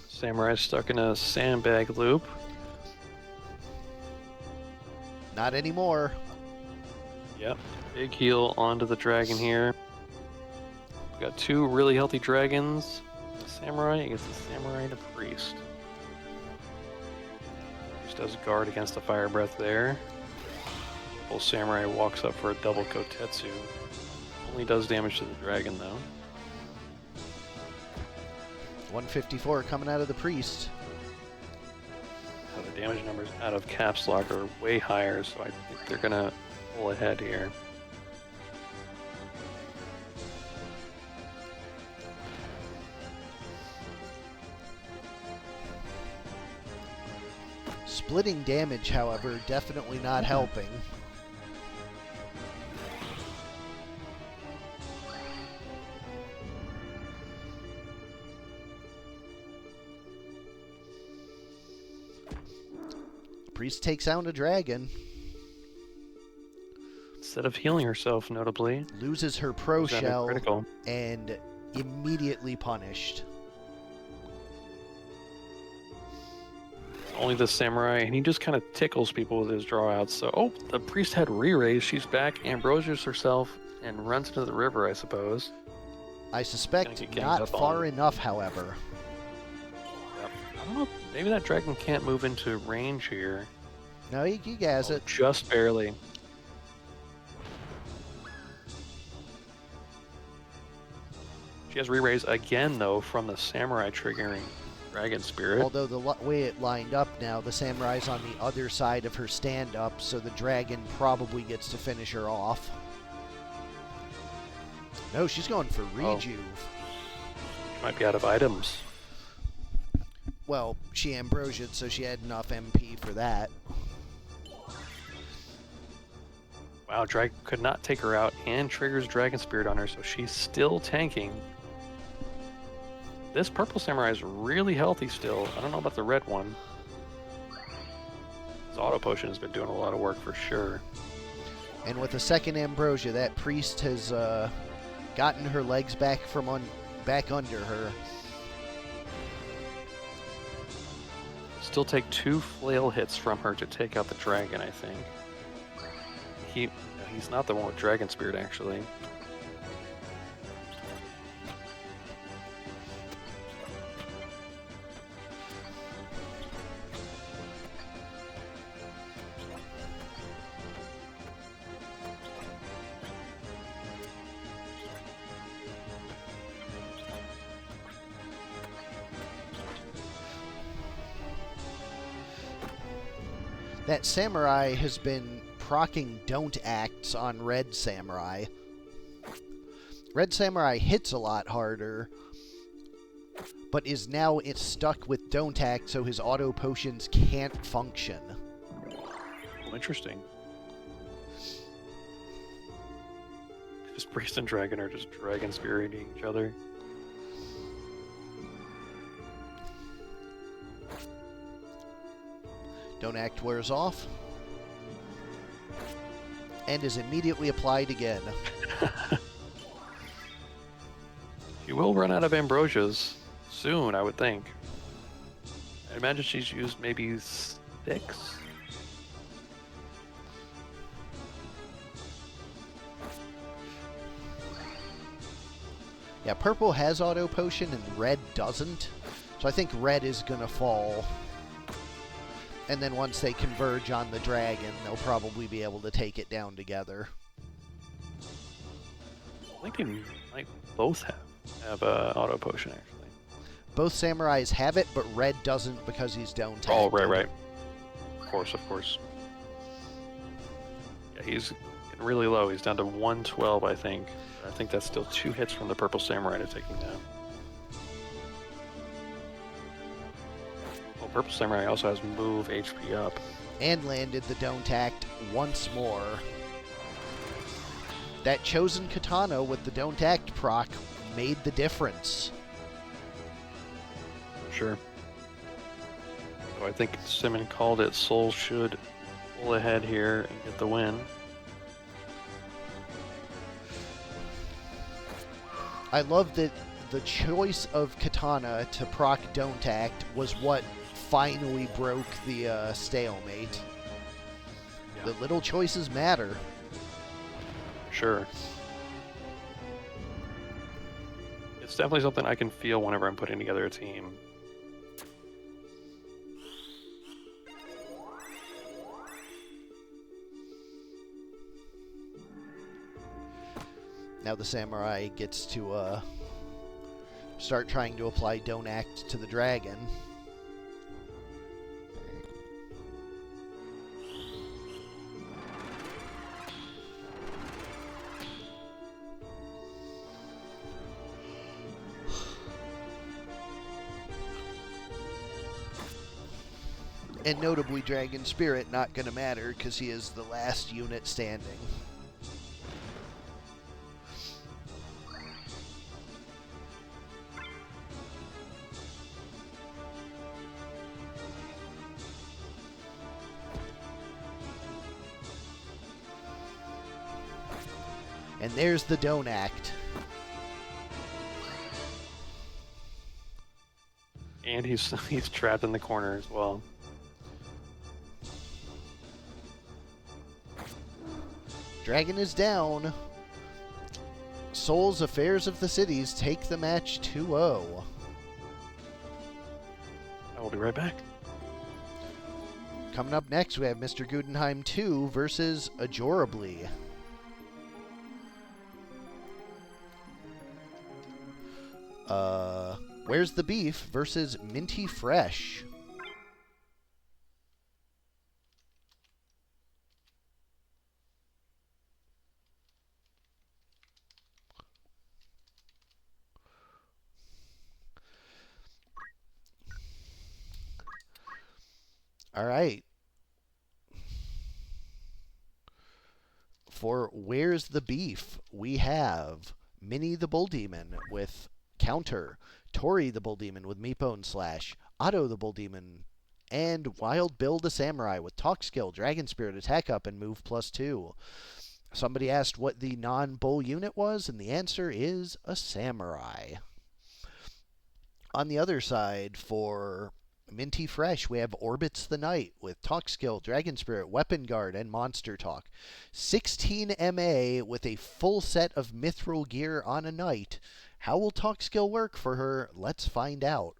[SPEAKER 2] Samurai stuck in a sandbag loop.
[SPEAKER 1] Not anymore.
[SPEAKER 2] Yep. Big heal onto the dragon here. We got two really healthy dragons. The samurai against the samurai and a priest. Priest does guard against the fire breath there. Full samurai walks up for a double kotetsu. Only does damage to the dragon though.
[SPEAKER 1] 154 coming out of the Priest.
[SPEAKER 2] So the damage numbers out of Caps Lock are way higher, so I think they're gonna pull ahead here.
[SPEAKER 1] Splitting damage, however, definitely not helping. Priest takes out a dragon.
[SPEAKER 2] Instead of healing herself, notably.
[SPEAKER 1] Loses her pro
[SPEAKER 2] Is that a
[SPEAKER 1] shell
[SPEAKER 2] critical?
[SPEAKER 1] and immediately punished.
[SPEAKER 2] Only the samurai, and he just kind of tickles people with his drawouts. So, oh, the priest had re-raise. She's back, ambrosias herself, and runs into the river, I suppose.
[SPEAKER 1] I suspect
[SPEAKER 2] Gonna get ganged
[SPEAKER 1] not
[SPEAKER 2] up
[SPEAKER 1] far
[SPEAKER 2] on.
[SPEAKER 1] enough, however.
[SPEAKER 2] Yep. I don't know. Maybe that dragon can't move into range here.
[SPEAKER 1] No, he has
[SPEAKER 2] Oh,
[SPEAKER 1] it.
[SPEAKER 2] just barely. She has re-raise again, though, from the samurai triggering dragon spirit.
[SPEAKER 1] Although the way it lined up now, the samurai's on the other side of her stand-up, so the dragon probably gets to finish her off. No, she's going for rejuve.
[SPEAKER 2] She might be out of items.
[SPEAKER 1] Well, she ambrosiaed, so she had enough MP for that.
[SPEAKER 2] Wow, Dragon could not take her out and triggers Dragon Spirit on her, so she's still tanking. This purple samurai is really healthy still. I don't know about the red one. His auto potion has been doing a lot of work for sure.
[SPEAKER 1] And with a second ambrosia, that priest has gotten her legs back back under her.
[SPEAKER 2] Still take 2 flail hits from her to take out the dragon, I think. He's not the one with Dragon Spirit, actually.
[SPEAKER 1] That samurai has been procking don't acts on red samurai. Red samurai hits a lot harder, but is now stuck with don't act, so his auto potions can't function.
[SPEAKER 2] Oh, interesting. This priest and dragon are just dragon spiriting each other.
[SPEAKER 1] Don't act wears off. And is immediately applied again.
[SPEAKER 2] She will run out of Ambrosias soon, I would think. I imagine she's used maybe 6.
[SPEAKER 1] Yeah, purple has auto potion and red doesn't. So I think red is going to fall. And then once they converge on the dragon, they'll probably be able to take it down together.
[SPEAKER 2] I think they might both have auto potion, actually.
[SPEAKER 1] Both samurais have it, but red doesn't because he's down tagged.
[SPEAKER 2] Oh, right. Of course. Yeah, he's getting really low. He's down to 112, I think. I think that's still 2 hits from the purple samurai to take him down. Well, purple samurai also has move HP up.
[SPEAKER 1] And landed the don't act once more. That chosen katana with the don't act proc made the difference.
[SPEAKER 2] Sure. So I think Simmon called it. Soul should pull ahead here and get the win.
[SPEAKER 1] I love that the choice of katana to proc don't act was what finally broke the stalemate.
[SPEAKER 2] Yeah.
[SPEAKER 1] The little choices matter.
[SPEAKER 2] Sure. It's definitely something I can feel whenever I'm putting together a team.
[SPEAKER 1] Now the samurai gets to start trying to apply don't act to the dragon. And notably, Dragon Spirit not going to matter because he is the last unit standing. And there's the don't act.
[SPEAKER 2] And he's trapped in the corner as well.
[SPEAKER 1] Dragon is down. Souls Affairs of the Cities take the match 2-0.
[SPEAKER 2] I will be right back.
[SPEAKER 1] Coming up next, we have Mr. Gudenheim 2 versus Ajorably. Where's the Beef versus Minty Fresh. All right. For Where's the Beef, we have Minnie the Bull Demon with counter, Tori the Bull Demon with Meepone Slash, Otto the Bull Demon, and Wild Bill the Samurai with Talk Skill, Dragon Spirit Attack Up, and Move +2. Somebody asked what the non-bull unit was, and the answer is a Samurai. On the other side, for Minty Fresh, we have Orbits the Knight with Talk Skill, Dragon Spirit, Weapon Guard, and Monster Talk. 16 MA with a full set of mithril gear on a knight. How will Talk Skill work for her? Let's find out.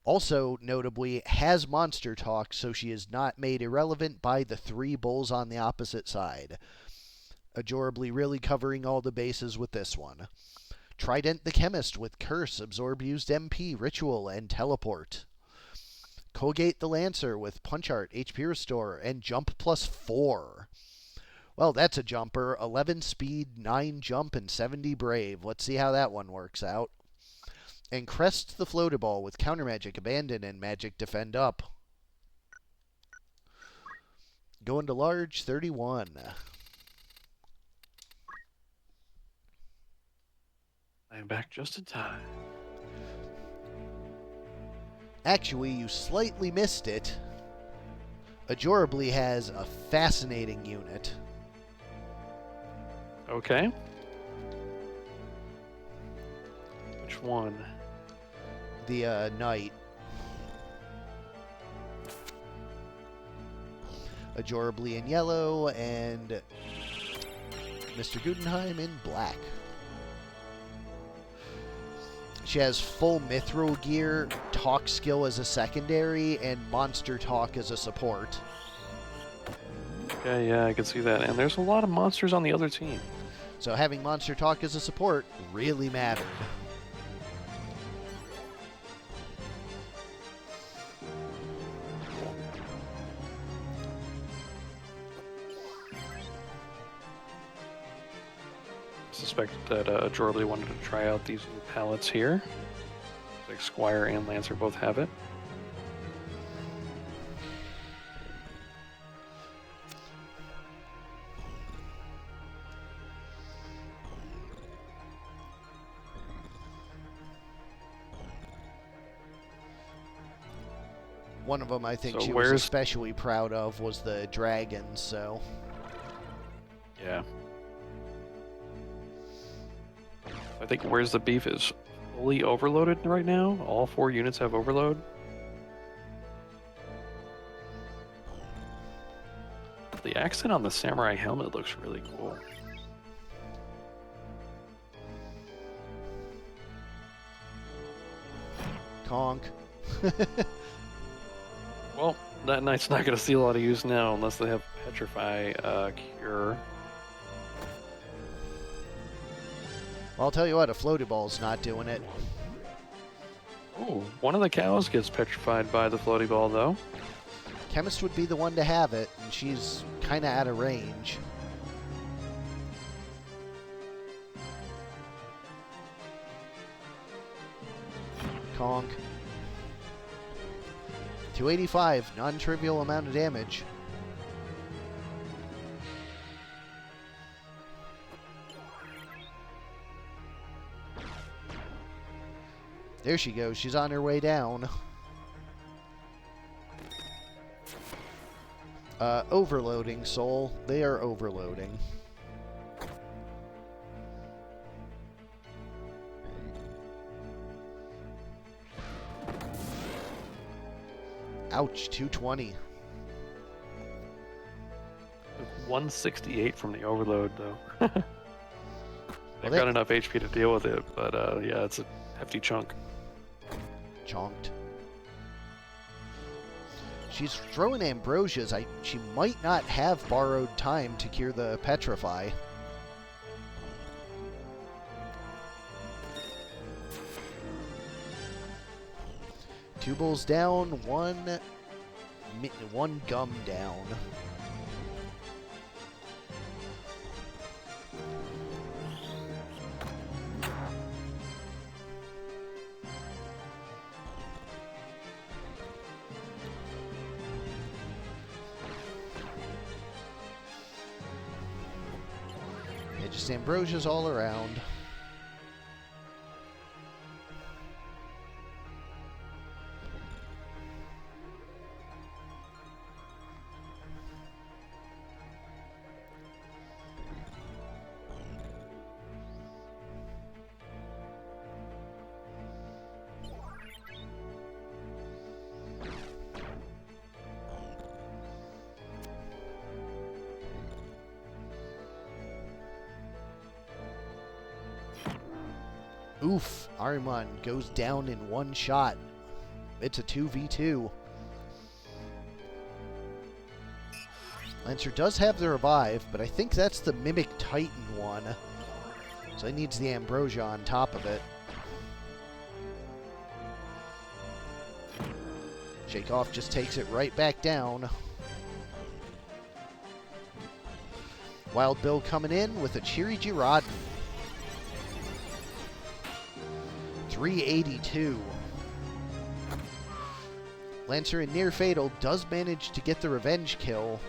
[SPEAKER 1] Also, notably, has Monster Talk, so she is not made irrelevant by the 3 bulls on the opposite side. Ajorably really covering all the bases with this one. Trident the Chemist with Curse, Absorb Used MP, Ritual, and Teleport. Colgate the Lancer with Punch Art, HP Restore, and Jump +4. Well, that's a jumper. 11 speed, 9 jump, and 70 brave. Let's see how that one works out. And Crest the Floataball with Counter Magic, Abandon, and Magic Defend Up. Going to large, 31.
[SPEAKER 2] I am back just in time.
[SPEAKER 1] Actually, you slightly missed it. Ajorably has a fascinating unit.
[SPEAKER 2] Okay. Which one?
[SPEAKER 1] The knight. Ajorably in yellow and Mr. Gudenheim in black. She has full mithril gear, talk skill as a secondary, and monster talk as a support.
[SPEAKER 2] Okay, yeah, I can see that. And there's a lot of monsters on the other team.
[SPEAKER 1] So having monster talk as a support really mattered.
[SPEAKER 2] Suspect that ajorably wanted to try out these new palettes here. Like Squire and Lancer both have it.
[SPEAKER 1] One of them I think
[SPEAKER 2] So
[SPEAKER 1] she was especially proud of was the dragon, so...
[SPEAKER 2] Yeah. I think where's the beef is fully overloaded right now. All 4 units have overload. The accent on the samurai helmet looks really cool.
[SPEAKER 1] Conk.
[SPEAKER 2] Well, that knight's not going to see a lot of use now unless they have Petrify Cure.
[SPEAKER 1] Well, I'll tell you what, a floaty ball's not doing it.
[SPEAKER 2] Oh, one of the cows gets petrified by the floaty ball, though.
[SPEAKER 1] Chemist would be the one to have it, and she's kind of out of range. Conk. 285, non-trivial amount of damage. There she goes. She's on her way down. Overloading, Soul. They are overloading. Ouch, 220.
[SPEAKER 2] 168 from the overload, though. They've
[SPEAKER 1] Well,
[SPEAKER 2] got enough HP to deal with it, but yeah, it's a hefty chunk.
[SPEAKER 1] Chonked. She's throwing ambrosias. She might not have borrowed time to cure the petrify. Two bulls down, one gum down. Yeah, just ambrosias all around. Oof, Ariman goes down in one shot. It's a 2v2. Lancer does have the revive, but I think that's the Mimic Titan one. So he needs the Ambrosia on top of it. Shakeoff just takes it right back down. Wild Bill coming in with a cheery Girardin. 382. Lancer in Near Fatal does manage to get the revenge kill.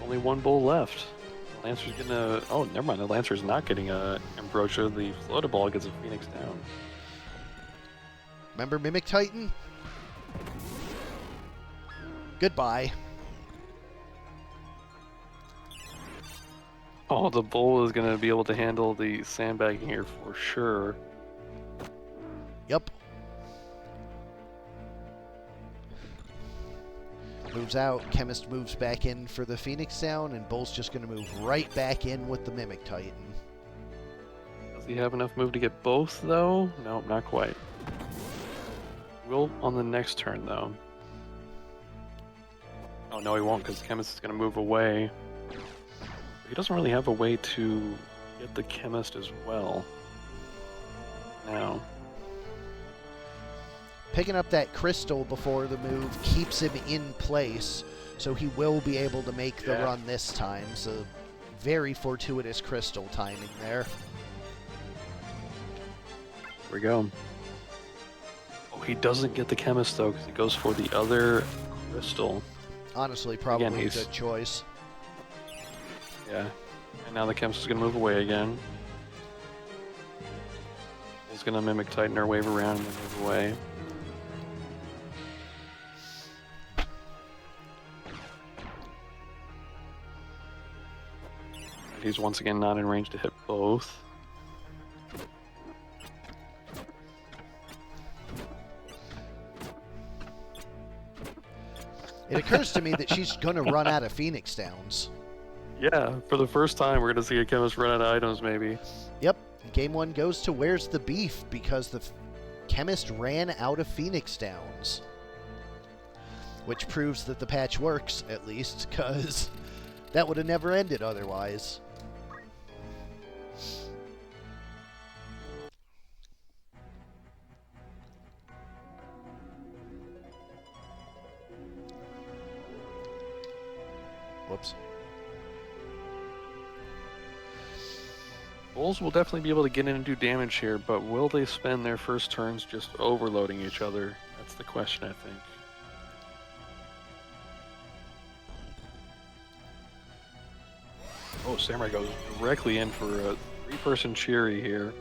[SPEAKER 2] Only one bull left. Lancer's gonna... Oh, never mind. The Lancer's not getting a Ambrosia. The floater ball gets a Phoenix down.
[SPEAKER 1] Remember Mimic Titan? Goodbye.
[SPEAKER 2] Oh, the bull is going to be able to handle the sandbagging here for sure.
[SPEAKER 1] Yep. Moves out, Chemist moves back in for the Phoenix down, and Bull's just going to move right back in with the Mimic Titan.
[SPEAKER 2] Does he have enough move to get both, though? No, not quite. Will on the next turn, though. Oh, no, he won't, because the Chemist is going to move away. He doesn't really have a way to get the Chemist as well. Now.
[SPEAKER 1] Picking up that crystal before the move keeps him in place, so he will be able to make the run this time. So very fortuitous crystal timing there.
[SPEAKER 2] Here we go. Oh, he doesn't get the Chemist, though, because he goes for the other crystal.
[SPEAKER 1] Honestly, probably a good choice.
[SPEAKER 2] Yeah. And now the Chemist is going to move away again. He's going to Mimic Titan her wave around and then move away. And he's once again not in range to hit both.
[SPEAKER 1] It occurs to me that she's going to run out of Phoenix Downs.
[SPEAKER 2] Yeah, for the first time, we're going to see a Chemist run out of items, maybe.
[SPEAKER 1] Yep. Game 1 goes to Where's the Beef, because the Chemist ran out of Phoenix Downs. Which proves that the patch works, at least, because that would have never ended otherwise. Whoops.
[SPEAKER 2] Bulls will definitely be able to get in and do damage here, but will they spend their first turns just overloading each other? That's the question, I think. Oh, Samurai goes directly in for a three-person cheery here.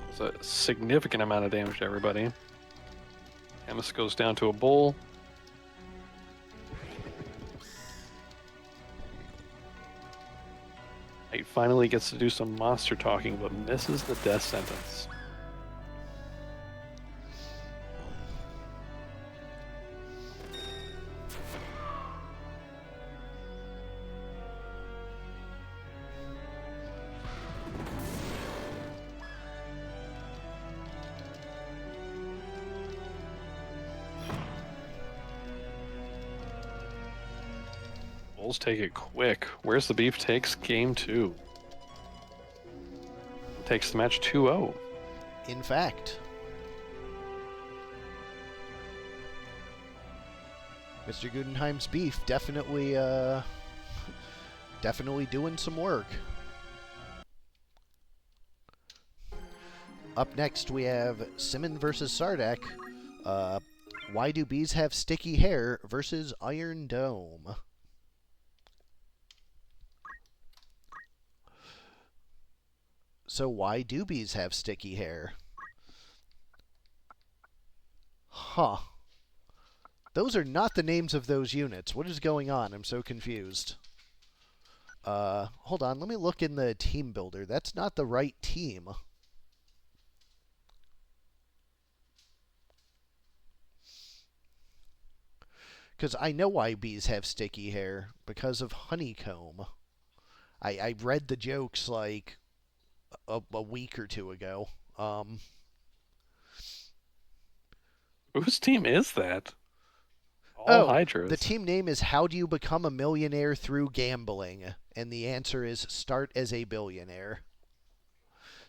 [SPEAKER 2] It's a significant amount of damage to everybody. Chemist goes down to a bull. He finally gets to do some monster talking, but misses the death sentence. Bulls take it quick. Where's the Beef takes game 2. Takes the match 2-0.
[SPEAKER 1] In fact. Mr. Gudenheim's Beef definitely doing some work. Up next we have Simmon versus Sardek. Why do bees have sticky hair versus Iron Dome? So why do bees have sticky hair? Huh. Those are not the names of those units. What is going on? I'm so confused. Hold on. Let me look in the team builder. That's not the right team. Because I know why bees have sticky hair. Because of honeycomb. I read the jokes like a week or two ago.
[SPEAKER 2] Whose team is that? All Hydras.
[SPEAKER 1] The team name is How Do You Become a Millionaire Through Gambling? And the answer is Start as a Billionaire.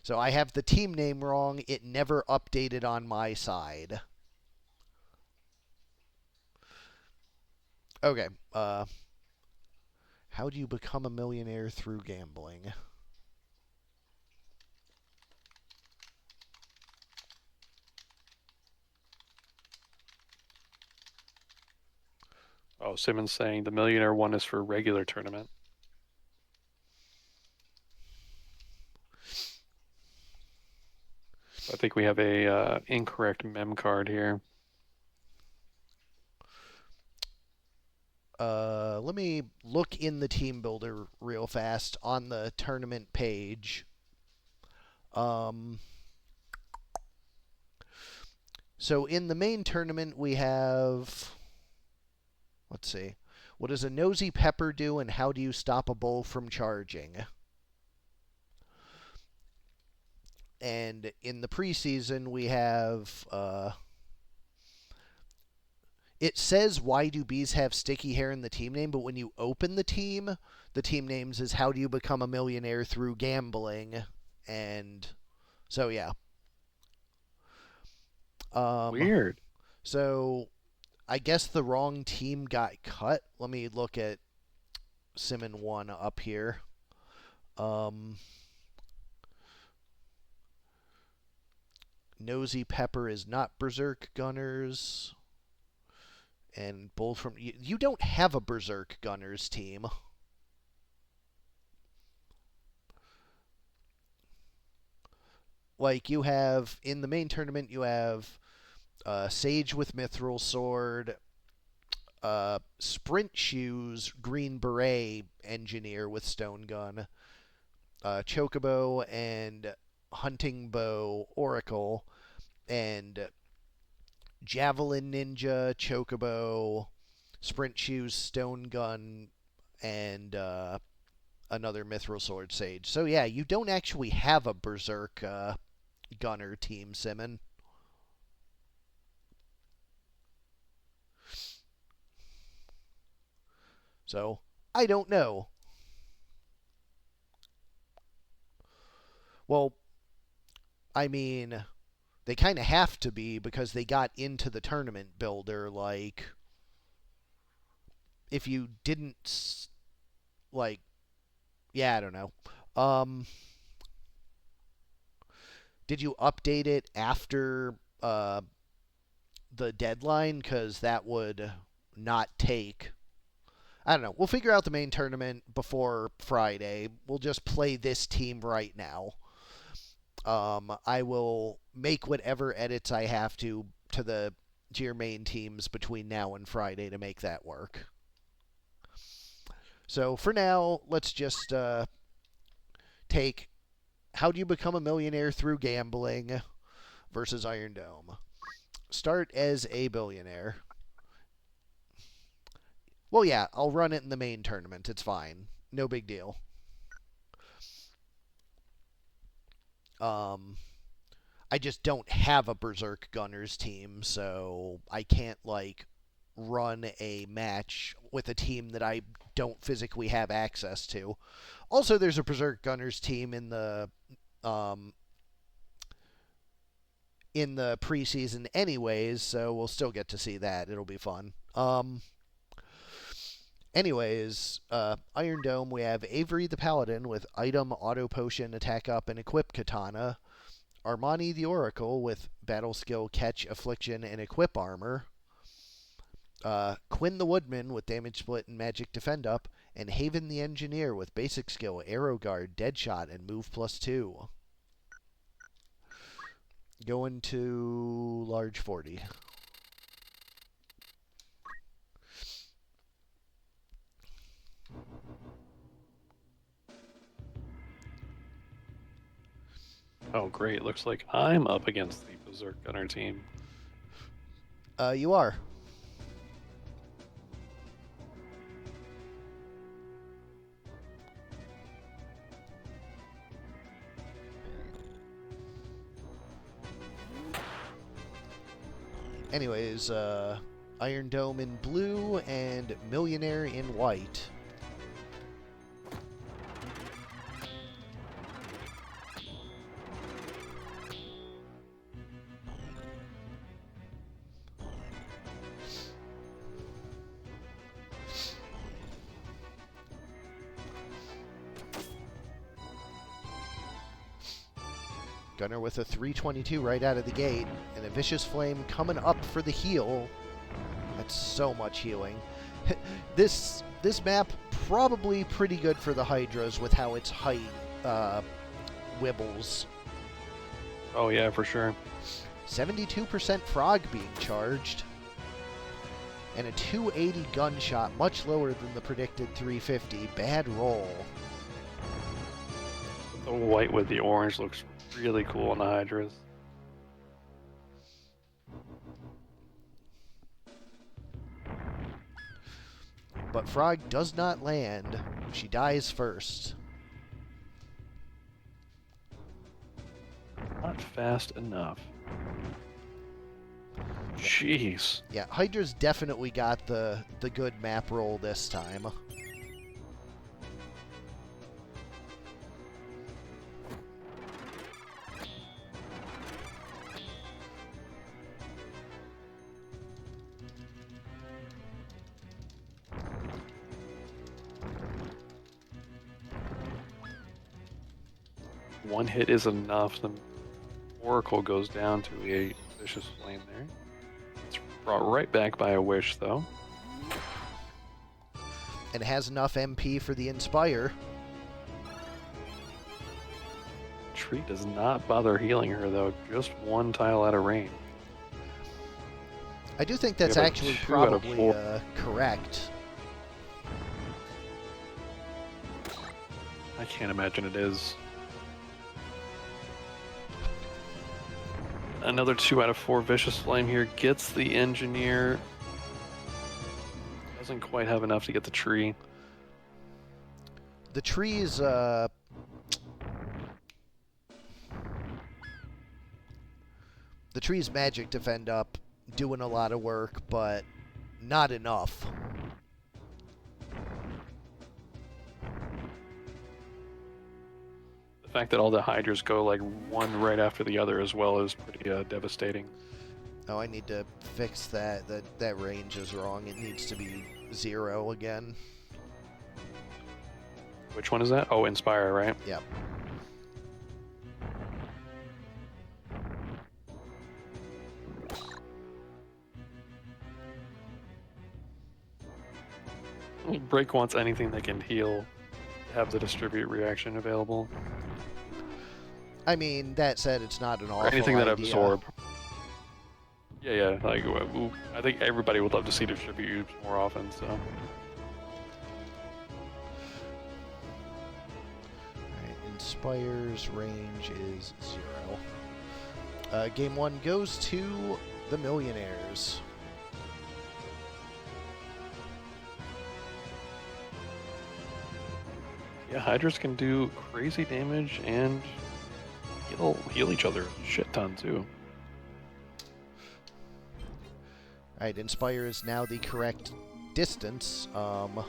[SPEAKER 1] So I have the team name wrong. It never updated on my side. Okay. How do you become a millionaire through gambling?
[SPEAKER 2] Oh, Simmons saying the millionaire one is for regular tournament. I think we have a incorrect mem card here.
[SPEAKER 1] Let me look in the team builder real fast on the tournament page. So in the main tournament, we have, let's see, what does a nosy pepper do, and how do you stop a bull from charging? And in the preseason, we have, it says, why do bees have sticky hair in the team name, but when you open the team names is how do you become a millionaire through gambling, and so yeah.
[SPEAKER 2] Weird.
[SPEAKER 1] So I guess the wrong team got cut. Let me look at Simmon 1 up here. Nosy Pepper is not Berserk Gunners. And Bull from... You don't have a Berserk Gunners team. Like, you have... In the main tournament, you have Sage with Mithril Sword, Sprint Shoes, Green Beret Engineer with Stone Gun, Chocobo and Hunting Bow Oracle, and Javelin Ninja, Chocobo, Sprint Shoes, Stone Gun, and another Mithril Sword Sage. So yeah, you don't actually have a Berserk Gunner team, Simmon. So, I don't know. Well, I mean, they kind of have to be because they got into the tournament builder. Like, if you didn't, like, yeah, I don't know. Did you update it after the deadline? Because that would not take. I don't know. We'll figure out the main tournament before Friday. We'll just play this team right now. I will make whatever edits I have to your main teams between now and Friday to make that work. So for now, let's just take how do you become a millionaire through gambling versus Iron Dome. Start as a billionaire. Well, yeah, I'll run it in the main tournament. It's fine. No big deal. I just don't have a Berserk Gunners team, so I can't, like, run a match with a team that I don't physically have access to. Also, there's a Berserk Gunners team in the preseason anyways, so we'll still get to see that. It'll be fun. Anyways, Iron Dome, we have Avery the Paladin with Item, Auto Potion, Attack Up, and Equip Katana. Armani the Oracle with Battle Skill, Catch, Affliction, and Equip Armor. Quinn the Woodman with Damage Split and Magic Defend Up. And Haven the Engineer with Basic Skill, Arrow Guard, Deadshot, and Move +2. Going to large 40.
[SPEAKER 2] Oh, great. Looks like I'm up against the Berserk Gunner team.
[SPEAKER 1] You are. Anyways, Iron Dome in blue and Millionaire in white. Gunner with a 322 right out of the gate, and a Vicious Flame coming up for the heal. That's so much healing. This map probably pretty good for the Hydras with how its height wibbles.
[SPEAKER 2] Oh yeah, for sure.
[SPEAKER 1] 72% frog being charged. And a 280 gunshot, much lower than the predicted 350. Bad roll.
[SPEAKER 2] The white with the orange looks really cool on the Hydras.
[SPEAKER 1] But Frog does not land. She dies first.
[SPEAKER 2] Not fast enough. Jeez.
[SPEAKER 1] Yeah, Hydra's definitely got the good map roll this time.
[SPEAKER 2] One hit is enough. The Oracle goes down to a vicious flame there. It's brought right back by a wish, though.
[SPEAKER 1] And has enough MP for the Inspire.
[SPEAKER 2] Tree does not bother healing her, though. Just one tile out of range.
[SPEAKER 1] I do think that's
[SPEAKER 2] Yeah,
[SPEAKER 1] actually
[SPEAKER 2] 2 out of
[SPEAKER 1] probably
[SPEAKER 2] 4.
[SPEAKER 1] correct.
[SPEAKER 2] I can't imagine it is. Another 2 out of 4 vicious flame here gets the engineer. Doesn't quite have enough to get the tree.
[SPEAKER 1] The tree's magic defend up, doing a lot of work, but not enough.
[SPEAKER 2] The fact that all the Hydras go like one right after the other as well is pretty devastating.
[SPEAKER 1] Oh, I need to fix that. That range is wrong. It needs to be 0 again.
[SPEAKER 2] Which one is that? Oh, Inspire, right?
[SPEAKER 1] Yep.
[SPEAKER 2] Break wants anything that can heal, have the distribute reaction available.
[SPEAKER 1] I mean, that said, it's not an awful
[SPEAKER 2] Or anything that
[SPEAKER 1] idea.
[SPEAKER 2] absorb. Yeah. Like, I think everybody would love to see distribute used more often, so.
[SPEAKER 1] Alright, Inspire's range is 0. Game 1 goes to the Millionaires.
[SPEAKER 2] Yeah, Hydras can do crazy damage and heal each other a shit ton, too.
[SPEAKER 1] Alright, Inspire is now the correct distance.
[SPEAKER 2] Oh,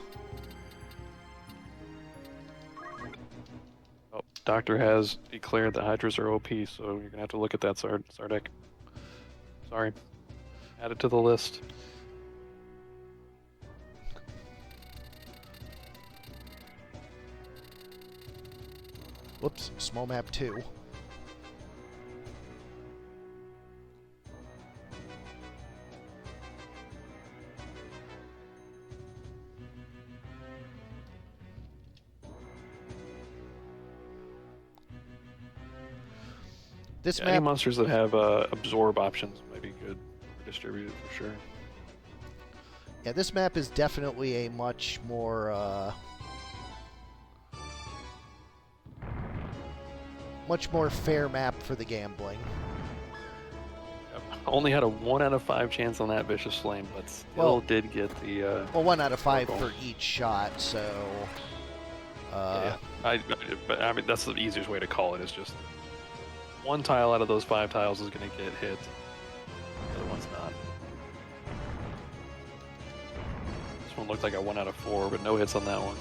[SPEAKER 2] Doctor has declared that Hydras are OP, so you're going to have to look at that, Sardek. Sorry. Add it to the list.
[SPEAKER 1] Whoops, small map 2. This
[SPEAKER 2] Any
[SPEAKER 1] map,
[SPEAKER 2] monsters that have absorb options might be good for distributed for sure.
[SPEAKER 1] yeah, this map is definitely a much more fair map for the gambling.
[SPEAKER 2] Yep. Only had a 1 out of 5 chance on that vicious flame, but still
[SPEAKER 1] Well,
[SPEAKER 2] did get the.
[SPEAKER 1] Well, 1 out of 5
[SPEAKER 2] Oracle.
[SPEAKER 1] for each shot, so.
[SPEAKER 2] Yeah. But I mean, that's the easiest way to call it. Is just one tile out of those 5 tiles is going to get hit. The other one's not. This one looked like a 1 out of 4, but no hits on that one.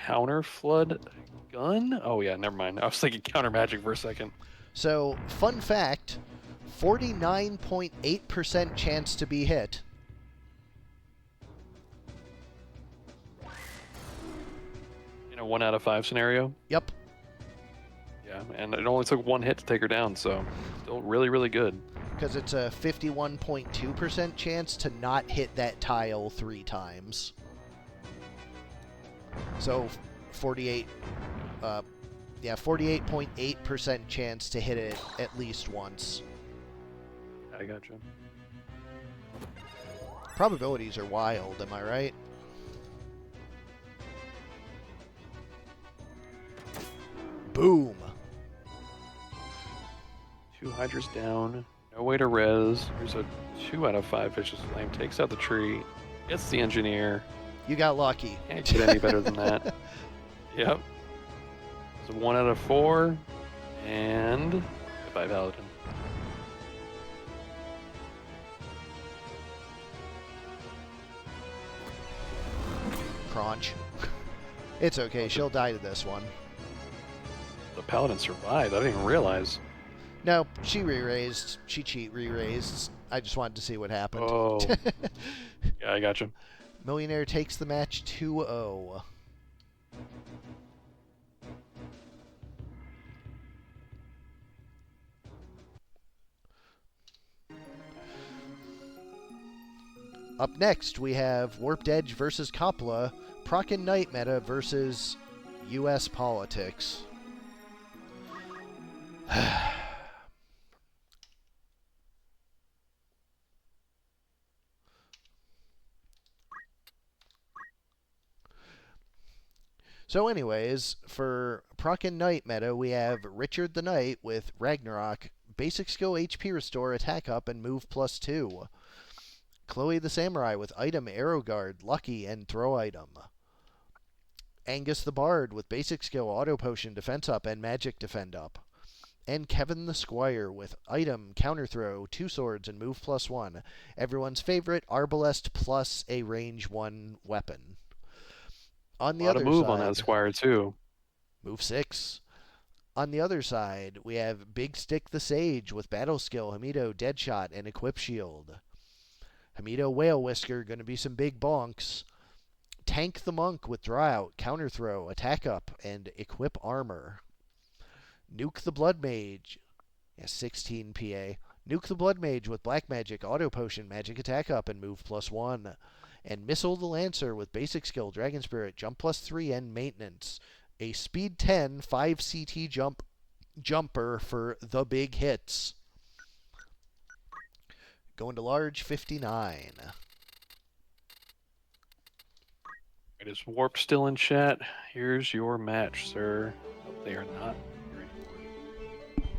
[SPEAKER 2] Counter flood gun? Oh yeah, never mind. I was thinking counter magic for a second.
[SPEAKER 1] So, fun fact, 49.8% chance to be hit.
[SPEAKER 2] In a 1 out of 5 scenario?
[SPEAKER 1] Yep.
[SPEAKER 2] Yeah, and it only took 1 hit to take her down, so still really, really good.
[SPEAKER 1] Because it's a 51.2% chance to not hit that tile 3 times. So, 48.8% chance to hit it at least once.
[SPEAKER 2] I gotcha.
[SPEAKER 1] Probabilities are wild, am I right? Boom.
[SPEAKER 2] 2 Hydras down. No way to res. Here's a 2 out of 5 Vicious Flame. Takes out the tree. Gets the engineer.
[SPEAKER 1] You got lucky.
[SPEAKER 2] Can't get any better than that. Yep. It's a 1 out of 4. And goodbye, Paladin.
[SPEAKER 1] Crunch. It's okay. She'll die to this one.
[SPEAKER 2] The Paladin survived. I didn't even realize.
[SPEAKER 1] No, she re-raised. She cheat re-raised. I just wanted to see what happened.
[SPEAKER 2] Oh. Yeah, I gotcha.
[SPEAKER 1] Millionaire takes the match 2-0. Up next, we have warpededge versus Coppola, Proc and Knight meta versus U.S. politics. So anyways, for Proc and Knight meta, we have Richard the Knight with Ragnarok, basic skill HP restore, attack up, and move +2. Chloe the Samurai with item Arrow Guard, lucky, and throw item. Angus the Bard with basic skill auto potion, defense up, and magic defend up. And Kevin the Squire with item counter throw, 2 swords, and move +1. Everyone's favorite, Arbalest plus a range 1 weapon. On the other
[SPEAKER 2] move
[SPEAKER 1] side,
[SPEAKER 2] on that Squire too.
[SPEAKER 1] Move 6. On the other side, we have Big Stick the Sage with battle skill, Hamido Deadshot, and equip shield. Hamido Whale Whisker, going to be some big bonks. Tank the Monk with draw out, counter throw, attack up, and equip armor. Nuke the Blood Mage, 16 PA. Nuke the Blood Mage with black magic, auto potion, magic attack up, and move +1. And Missile the Lancer with basic skill, Dragon Spirit, jump +3, and maintenance. A speed 10, 5 CT jumper for the big hits. Going to large, 59.
[SPEAKER 2] It is Warp still in chat. Here's your match, sir. Nope, they are not here anymore.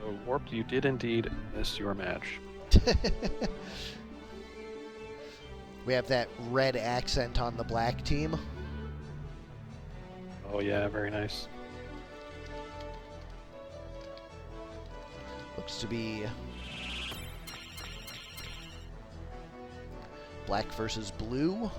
[SPEAKER 2] So, Warp, you did indeed miss your match.
[SPEAKER 1] We have that red accent on the black team.
[SPEAKER 2] Oh yeah, very nice.
[SPEAKER 1] Looks to be black versus blue.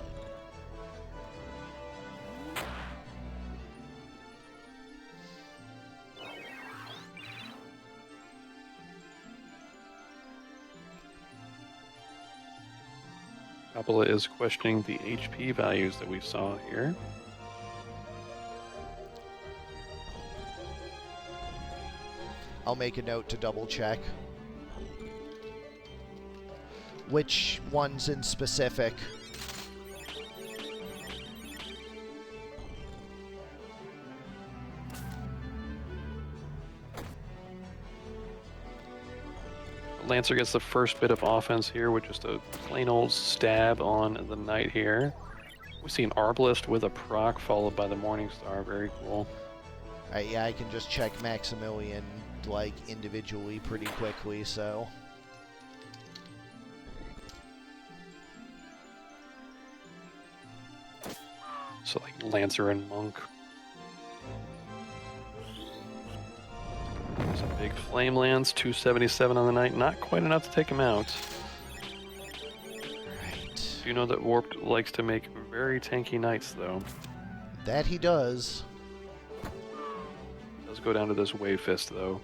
[SPEAKER 2] Coppola is questioning the HP values that we saw here.
[SPEAKER 1] I'll make a note to double check. Which ones in specific?
[SPEAKER 2] Lancer gets the first bit of offense here with just a plain old stab on the Knight here. We see an Arbalest with a proc followed by the Morningstar. Very cool.
[SPEAKER 1] Yeah, I can just check Maximilian like individually pretty quickly, so.
[SPEAKER 2] So like Lancer and Monk. Some big flame lands, 277 on the Knight. Not quite enough to take him out.
[SPEAKER 1] Right.
[SPEAKER 2] You know that Warped likes to make very tanky Knights, though.
[SPEAKER 1] That he does.
[SPEAKER 2] Does go down to this Wave Fist, though.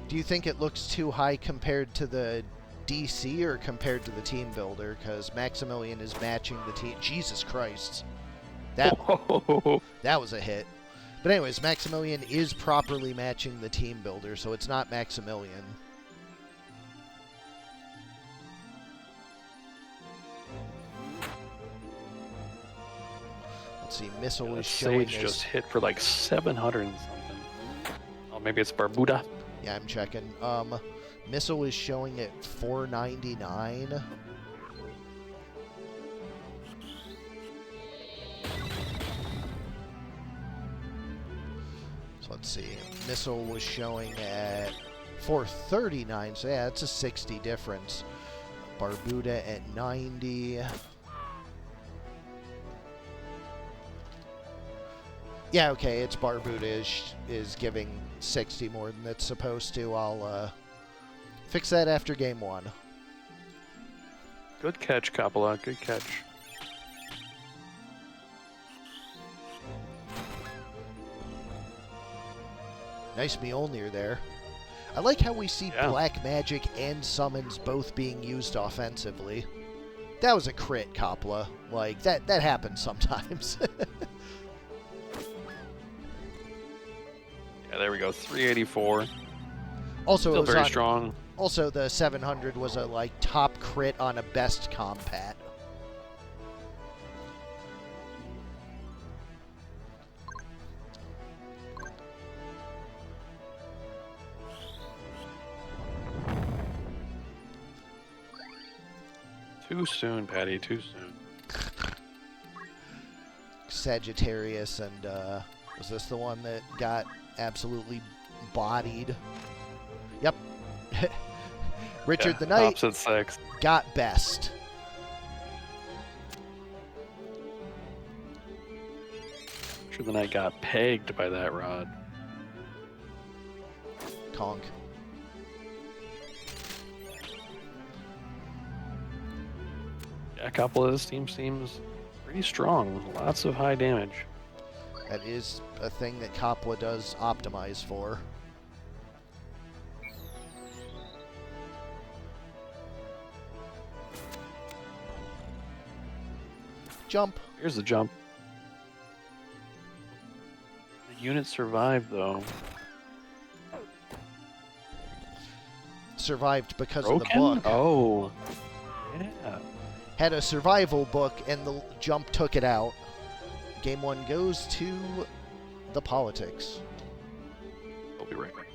[SPEAKER 1] Do you think it looks too high compared to the DC or compared to the team builder? Because Maximilian is matching the team. Jesus Christ. That was a hit. But anyways, Maximilian is properly matching the team builder, so it's not Maximilian. Let's see, Missile is showing
[SPEAKER 2] Sage just hit for like 700 and something. Oh, maybe it's Barbuda.
[SPEAKER 1] Yeah, I'm checking. Missile is showing at 499. So let's see. Missile was showing at 439, so yeah, it's a 60 difference. Barbuda at 90. Yeah, okay, it's Barbuda is giving 60 more than it's supposed to. I'll fix that after game 1.
[SPEAKER 2] Good catch, Coppola. Good catch.
[SPEAKER 1] Nice Mjolnir there. I like how we see Black Magic and Summons both being used offensively. That was a crit, Coppola. Like, that happens sometimes.
[SPEAKER 2] Yeah, there we go. 384.
[SPEAKER 1] Also,
[SPEAKER 2] Still
[SPEAKER 1] it was
[SPEAKER 2] very strong.
[SPEAKER 1] Also, the 700 was a like top crit on a best compat.
[SPEAKER 2] Too soon, Paddy. Too soon.
[SPEAKER 1] Sagittarius and was this the one that got absolutely bodied? Yep. Richard the Knight
[SPEAKER 2] Opposite sex.
[SPEAKER 1] got best.
[SPEAKER 2] Richard the Knight got pegged by that rod.
[SPEAKER 1] Conk.
[SPEAKER 2] Yeah, a couple of this team seems pretty strong. Lots of high damage.
[SPEAKER 1] That is a thing that Coppola does optimize for. Jump.
[SPEAKER 2] Here's the jump. The unit survived, though.
[SPEAKER 1] Survived because
[SPEAKER 2] Broken?
[SPEAKER 1] of the book.
[SPEAKER 2] Oh. Yeah.
[SPEAKER 1] Had a survival book, and the jump took it out. Game 1 goes to the politics.
[SPEAKER 2] I'll be right back.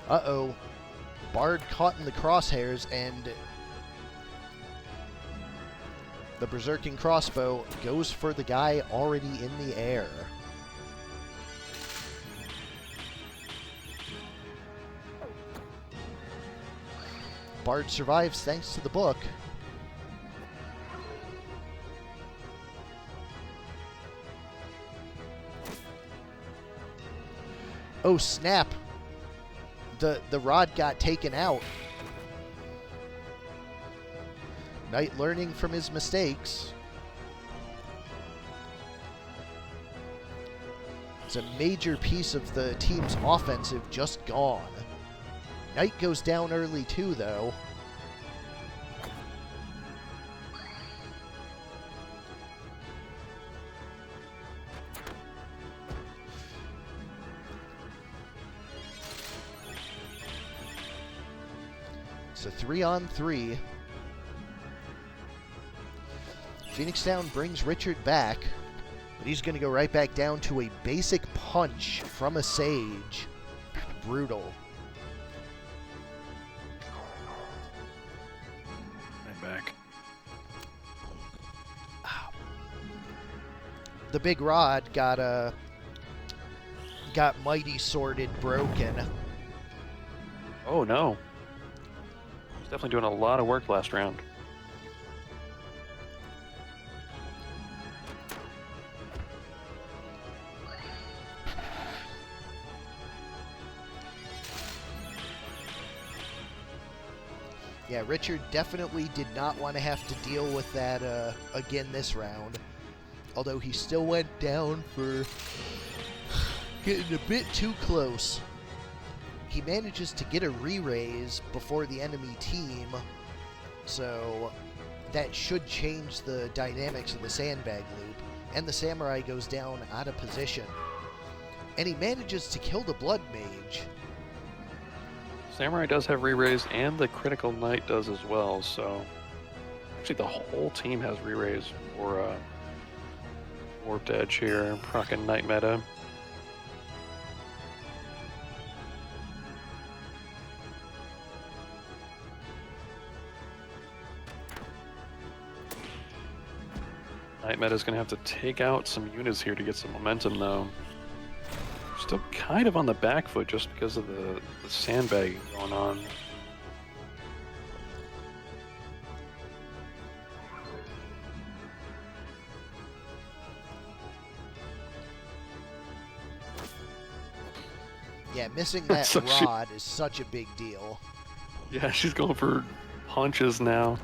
[SPEAKER 1] Uh-oh. Bard caught in the crosshairs, and the Berserking Crossbow goes for the guy already in the air. Bard survives thanks to the book. Oh, snap. The rod got taken out. Knight learning from his mistakes. It's a major piece of the team's offensive just gone. Knight goes down early too, though. It's a 3-on-3. Phoenix Down brings Richard back, but he's going to go right back down to a basic punch from a Sage. Brutal.
[SPEAKER 2] Right back.
[SPEAKER 1] The big rod got got mighty sorted broken.
[SPEAKER 2] Oh no. He's definitely doing a lot of work last round.
[SPEAKER 1] Yeah, Richard definitely did not want to have to deal with that again this round. Although he still went down for getting a bit too close. He manages to get a re-raise before the enemy team, so that should change the dynamics of the sandbag loop. And the samurai goes down out of position. And he manages to kill the blood mage.
[SPEAKER 2] Samurai does have re-raise, and the critical knight does as well, so actually the whole team has re-raise for warped edge here, proccing knight meta. Knight meta is going to have to take out some units here to get some momentum, though. Still kind of on the back foot just because of the sandbagging going on.
[SPEAKER 1] Yeah, missing that rod is such a big deal.
[SPEAKER 2] Yeah, she's going for punches now.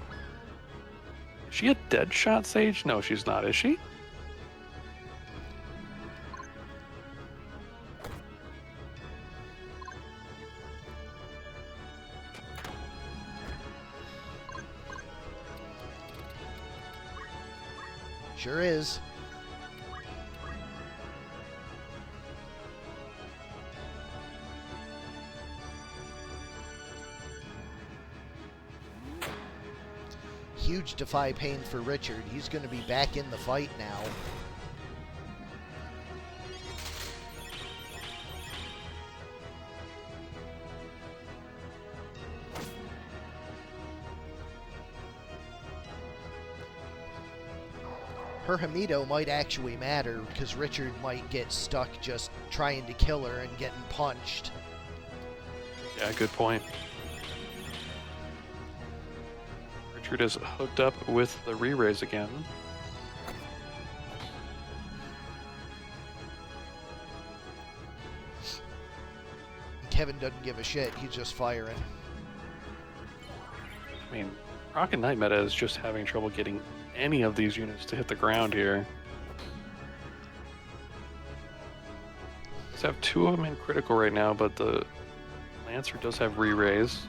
[SPEAKER 2] Is she a dead shot Sage? No, she's not, is she?
[SPEAKER 1] Sure is. Huge defy pain for Richard. He's going to be back in the fight now. Her Hamido might actually matter because Richard might get stuck just trying to kill her and getting punched.
[SPEAKER 2] Yeah, good point. Richard is hooked up with the re-raise again.
[SPEAKER 1] Kevin doesn't give a shit. He's just firing.
[SPEAKER 2] I mean, Rocket Knight meta is just having trouble getting any of these units to hit the ground here. Let's have two of them in critical right now, but the Lancer does have re-raise.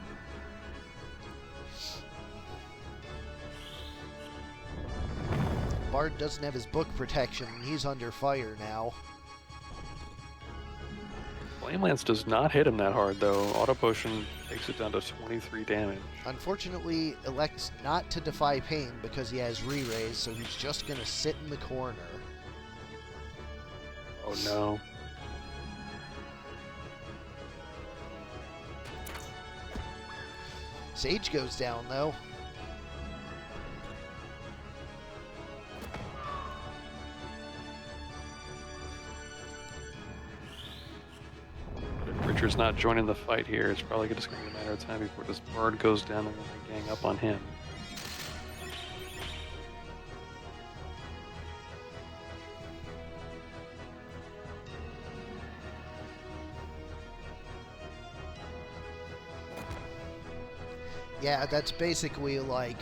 [SPEAKER 1] Bard doesn't have his book protection. He's under fire now.
[SPEAKER 2] Flame Lance does not hit him that hard, though. Auto Potion takes it down to 23 damage.
[SPEAKER 1] Unfortunately, elects not to defy pain because he has re-raise, so he's just going to sit in the corner.
[SPEAKER 2] Oh no.
[SPEAKER 1] Sage goes down, though.
[SPEAKER 2] Richard's not joining the fight here. It's probably just going to be a matter of time before this Bard goes down and then they gang up on him.
[SPEAKER 1] Yeah, that's basically like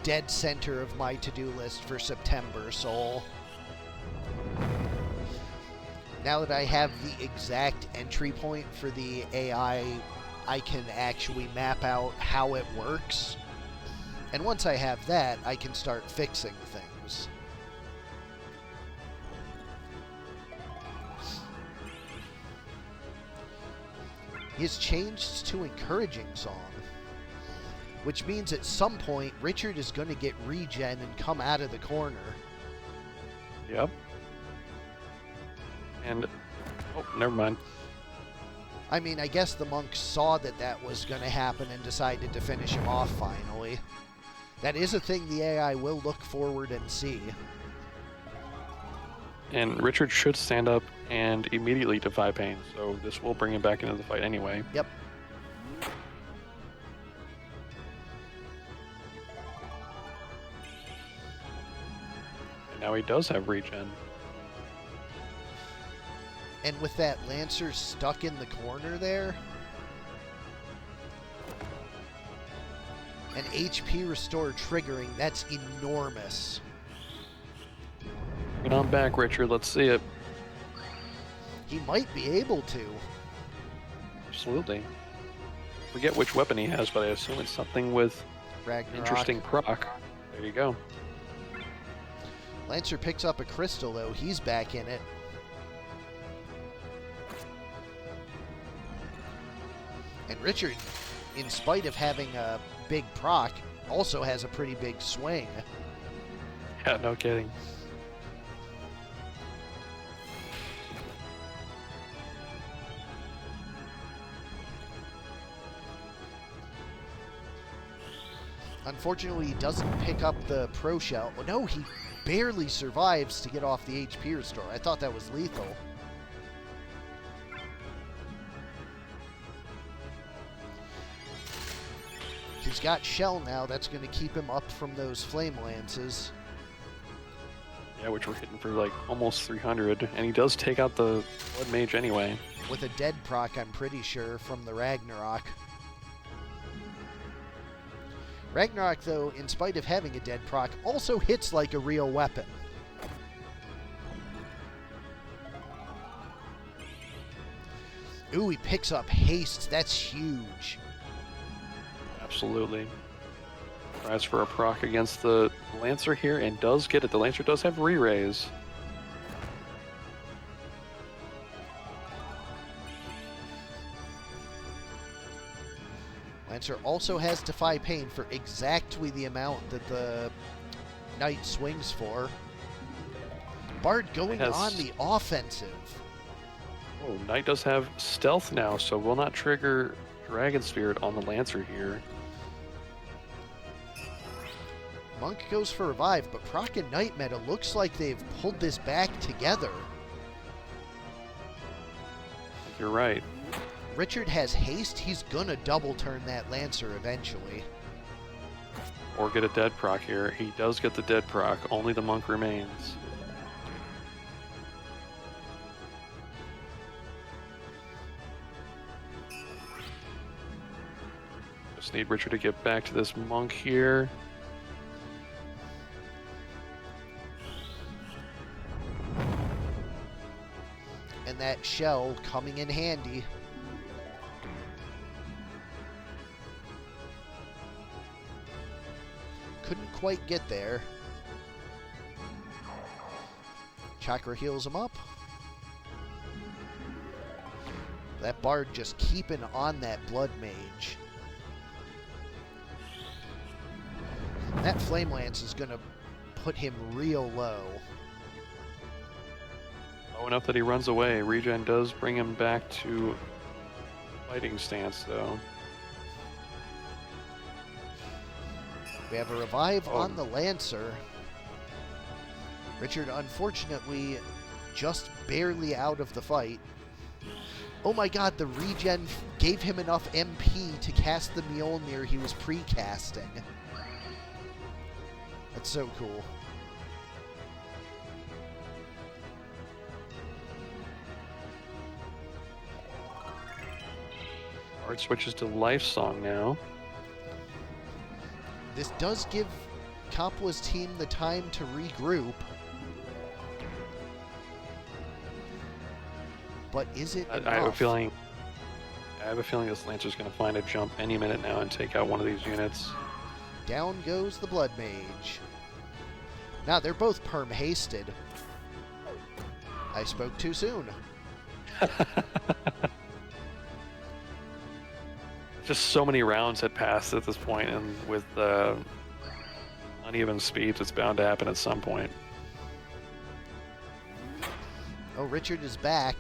[SPEAKER 1] dead center of my to-do list for September, Soul. Now that I have the exact entry point for the AI, I can actually map out how it works. And once I have that, I can start fixing things. He's changed to encouraging song, which means at some point Richard is going to get regen and come out of the corner.
[SPEAKER 2] Yep. And, oh, never mind.
[SPEAKER 1] I mean, I guess the monk saw that that was going to happen and decided to finish him off finally. That is a thing the AI will look forward and see.
[SPEAKER 2] And Richard should stand up and immediately defy pain, so this will bring him back into the fight anyway.
[SPEAKER 1] Yep.
[SPEAKER 2] And now he does have regen.
[SPEAKER 1] And with that Lancer stuck in the corner there, and HP restore triggering, that's enormous.
[SPEAKER 2] Get on back, Richard. Let's see it.
[SPEAKER 1] He might be able to.
[SPEAKER 2] Absolutely. Forget which weapon he has, but I assume it's something with
[SPEAKER 1] Ragnarok.
[SPEAKER 2] interesting proc. There you go.
[SPEAKER 1] Lancer picks up a crystal, though. He's back in it. And Richard, in spite of having a big proc, also has a pretty big swing.
[SPEAKER 2] Yeah, no kidding.
[SPEAKER 1] Unfortunately, he doesn't pick up the Pro Shell. Oh, no, he barely survives to get off the HP restore. I thought that was lethal. He's got Shell now. That's going to keep him up from those Flame Lances.
[SPEAKER 2] Yeah, which we're hitting for like almost 300. And he does take out the Blood Mage anyway.
[SPEAKER 1] With a dead proc, I'm pretty sure, from the Ragnarok. Ragnarok, though, in spite of having a dead proc, also hits like a real weapon. Ooh, he picks up haste. That's huge.
[SPEAKER 2] Absolutely. Tries for a proc against the Lancer here and does get it. The Lancer does have re-raise.
[SPEAKER 1] Lancer also has Defy Pain for exactly the amount that the Knight swings for. Bard going on the offensive.
[SPEAKER 2] Oh, Knight does have Stealth now, so will not trigger Dragon Spirit on the Lancer here.
[SPEAKER 1] Monk goes for Revive, but Proc and Knight meta looks like they've pulled this back together.
[SPEAKER 2] You're right.
[SPEAKER 1] Richard has haste. He's gonna double turn that Lancer eventually.
[SPEAKER 2] Or get a dead proc here. He does get the dead proc. Only the Monk remains. Just need Richard to get back to this Monk here.
[SPEAKER 1] And that Shell coming in handy. Couldn't quite get there. Chakra heals him up. That Bard just keeping on that Blood Mage. That Flame Lance is going to put him real low.
[SPEAKER 2] Low enough that he runs away. Regen does bring him back to fighting stance, though.
[SPEAKER 1] We have a revive on the Lancer. Richard, unfortunately, just barely out of the fight. Oh my god, the regen gave him enough MP to cast the Mjolnir he was pre-casting. That's so cool.
[SPEAKER 2] Bard switches to Life Song now.
[SPEAKER 1] This does give Coppola's team the time to regroup. But is it enough?
[SPEAKER 2] I have a feeling this Lancer's going to find a jump any minute now and take out one of these units.
[SPEAKER 1] Down goes the Blood Mage. Now, they're both perm hasted. I spoke too soon.
[SPEAKER 2] Just so many rounds had passed at this point, and with uneven speeds, it's bound to happen at some point.
[SPEAKER 1] Oh, Richard is back.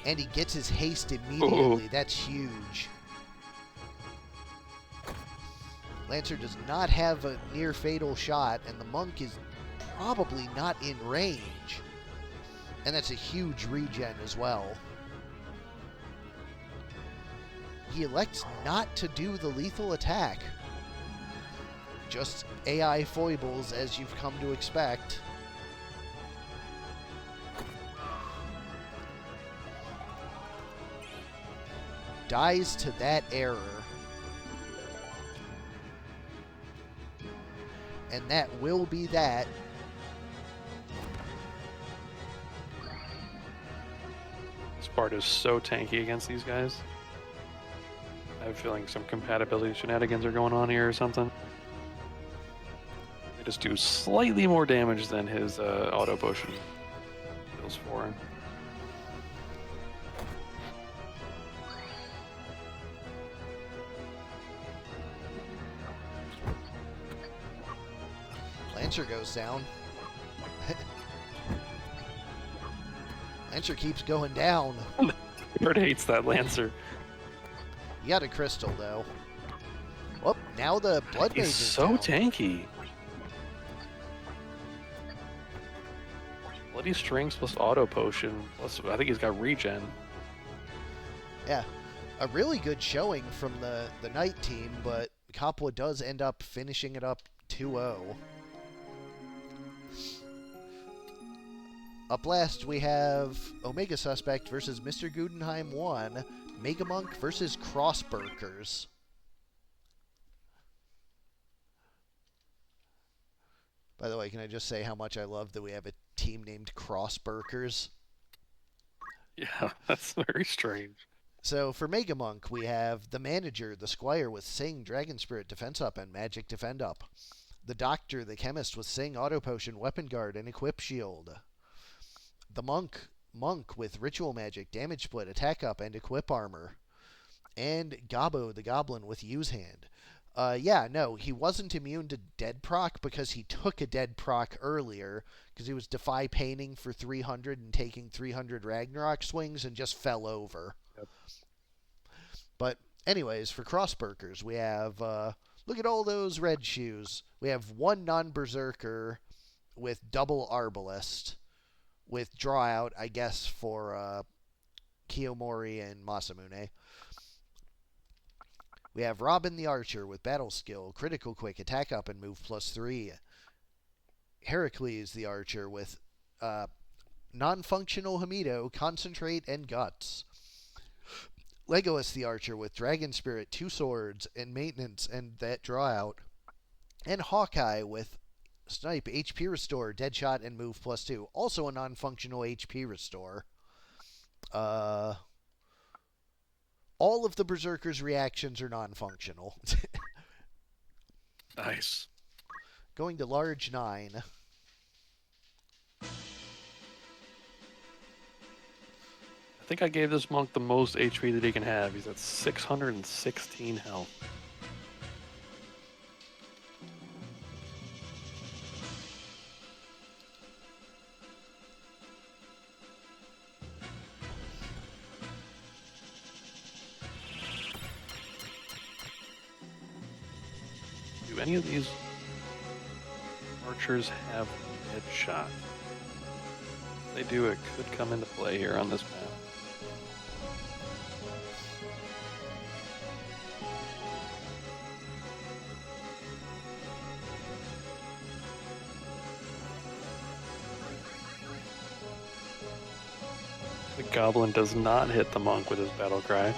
[SPEAKER 1] And he gets his haste immediately. Ooh. That's huge. Lancer does not have a near fatal shot, and the Monk is probably not in range. And that's a huge regen as well. He elects not to do the lethal attack. Just AI foibles as you've come to expect. Dies to that error. And that will be that.
[SPEAKER 2] This part is so tanky against these guys. I have a feeling some compatibility shenanigans are going on here or something. They just do slightly more damage than his auto potion deals for him.
[SPEAKER 1] Lancer goes down. Lancer keeps going down.
[SPEAKER 2] Bird hates that Lancer.
[SPEAKER 1] You got a crystal, though. Whoop, now the Blood Mage
[SPEAKER 2] He's
[SPEAKER 1] is
[SPEAKER 2] so
[SPEAKER 1] down.
[SPEAKER 2] tanky. Bloody Strings plus auto potion, plus I think he's got regen.
[SPEAKER 1] Yeah, a really good showing from the Knight team, but Coppola does end up finishing it up 2-0. Up last, we have Omegasuspekt versus mrgudenheim 1, Megamonk versus Crossburkers. By the way, can I just say how much I love that we have a team named Crossburkers?
[SPEAKER 2] Yeah, that's very strange.
[SPEAKER 1] So for Megamonk, we have the Manager, the Squire with Sing, Dragon Spirit Defense Up, and Magic Defend Up. The Doctor, the Chemist with Sing, Auto Potion, Weapon Guard, and Equip Shield. The Monk with Ritual Magic, Damage Split, Attack Up, and Equip Armor. And Gobbo, the Goblin with Use Hand. Yeah, no, he wasn't immune to Dead Proc because he took a Dead Proc earlier because he was Defy Painting for 300 and taking 300 Ragnarok swings and just fell over.
[SPEAKER 2] Yep.
[SPEAKER 1] But anyways, for Crossburkers, we have, look at all those red shoes. We have one non-Berserker with double Arbalest with draw out, I guess, for Kiyomori and Masamune. We have Robin the Archer with Battle Skill, Critical Quick, Attack Up, and Move +3. Heracles the Archer with non-functional Hamido, Concentrate, and Guts. Legolas the Archer with Dragon Spirit, 2 swords, and Maintenance, and that draw out. And Hawkeye with Snipe, HP Restore, Deadshot, and Move +2. Also a non-functional HP Restore. All of the Berserker's reactions are non-functional.
[SPEAKER 2] Nice.
[SPEAKER 1] Going to large 9.
[SPEAKER 2] I think I gave this monk the most HP that he can have. He's at 616 health. Do any of these archers have headshot? If they do, it could come into play here on this map. The goblin does not hit the monk with his battle cry.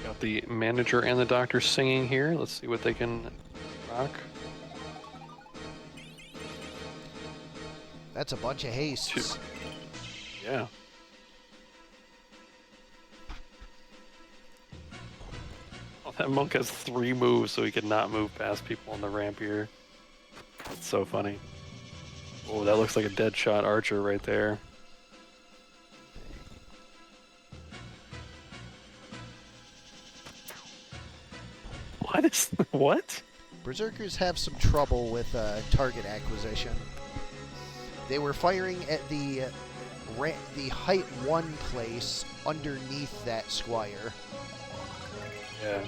[SPEAKER 2] Got the manager and the doctor singing here. Let's see what they can rock.
[SPEAKER 1] That's a bunch of hastes.
[SPEAKER 2] Yeah. Oh, that monk has 3 moves, so he could not move past people on the ramp here. That's so funny. Oh, that looks like a dead shot archer right there. What is... what?
[SPEAKER 1] Berserkers have some trouble with target acquisition. They were firing at the height 1 place underneath that squire.
[SPEAKER 2] Yeah.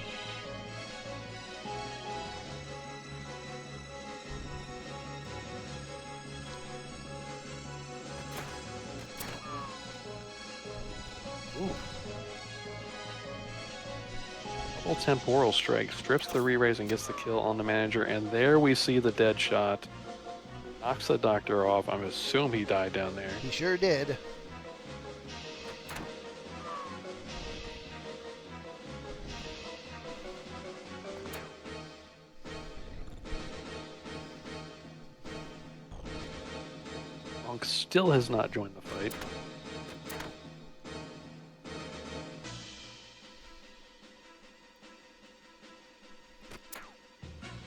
[SPEAKER 2] Ooh. Double temporal strike strips the re-raise and gets the kill on the manager, and there we see the dead shot. Knocks the doctor off. I'm assuming he died down there.
[SPEAKER 1] He sure did.
[SPEAKER 2] Monk still has not joined the fight.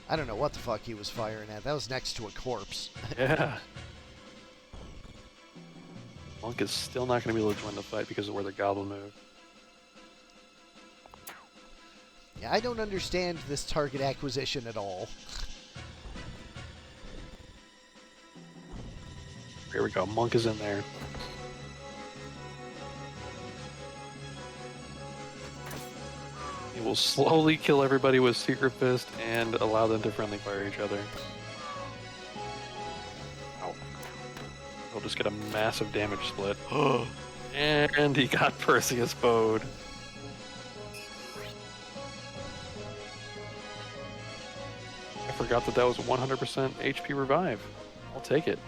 [SPEAKER 1] I don't know what the fuck he was firing at. That was next to a corpse.
[SPEAKER 2] Yeah. Monk is still not going to be able to join the fight because of where the goblin moved.
[SPEAKER 1] Yeah, I don't understand this target acquisition at all.
[SPEAKER 2] Here we go. Monk is in there. He will slowly kill everybody with Secret Fist and allow them to friendly fire each other. Ow. He'll just get a massive damage split. And he got Perseus bowed. I forgot that was 100% HP revive. I'll take it.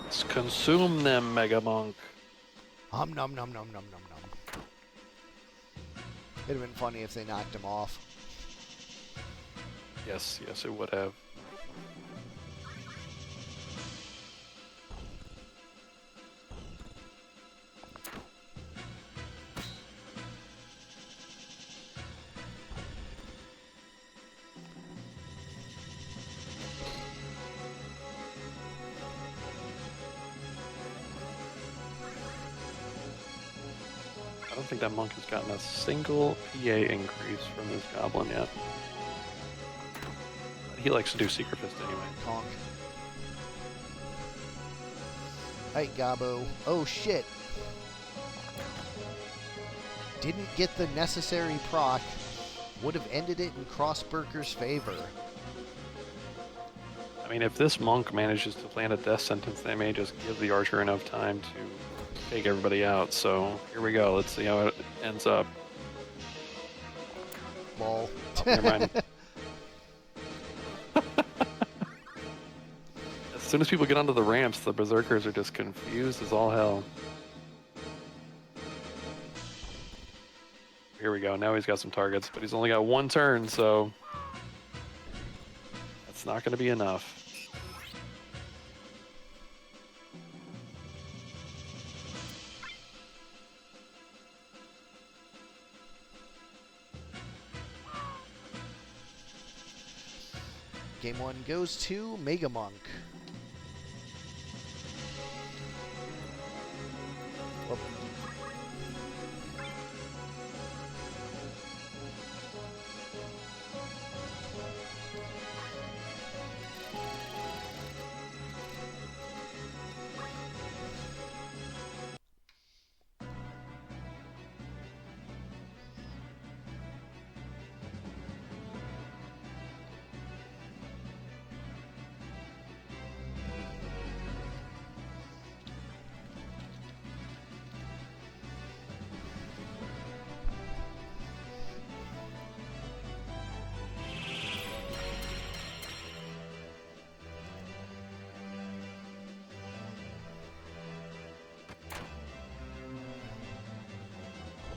[SPEAKER 2] Let's consume them, Mega Monk.
[SPEAKER 1] Nom nom nom nom nom nom nom. It'd have been funny if they knocked him off.
[SPEAKER 2] Yes, it would have. I don't think that monk has gotten a single PA increase from this goblin yet. He likes to do Secret Fist anyway.
[SPEAKER 1] Conk. Hey, Gabo. Oh, shit. Didn't get the necessary proc. Would have ended it in Crossberger's favor.
[SPEAKER 2] I mean, if this monk manages to land a death sentence, they may just give the archer enough time to take everybody out. So here we go. Let's see how it ends up.
[SPEAKER 1] Lol.
[SPEAKER 2] Oh, never mind. As soon as people get onto the ramps, the berserkers are just confused as all hell. Here we go. Now he's got some targets, but he's only got one turn, so that's not going to be enough.
[SPEAKER 1] Game 1 goes to Mega Monk. Whoop.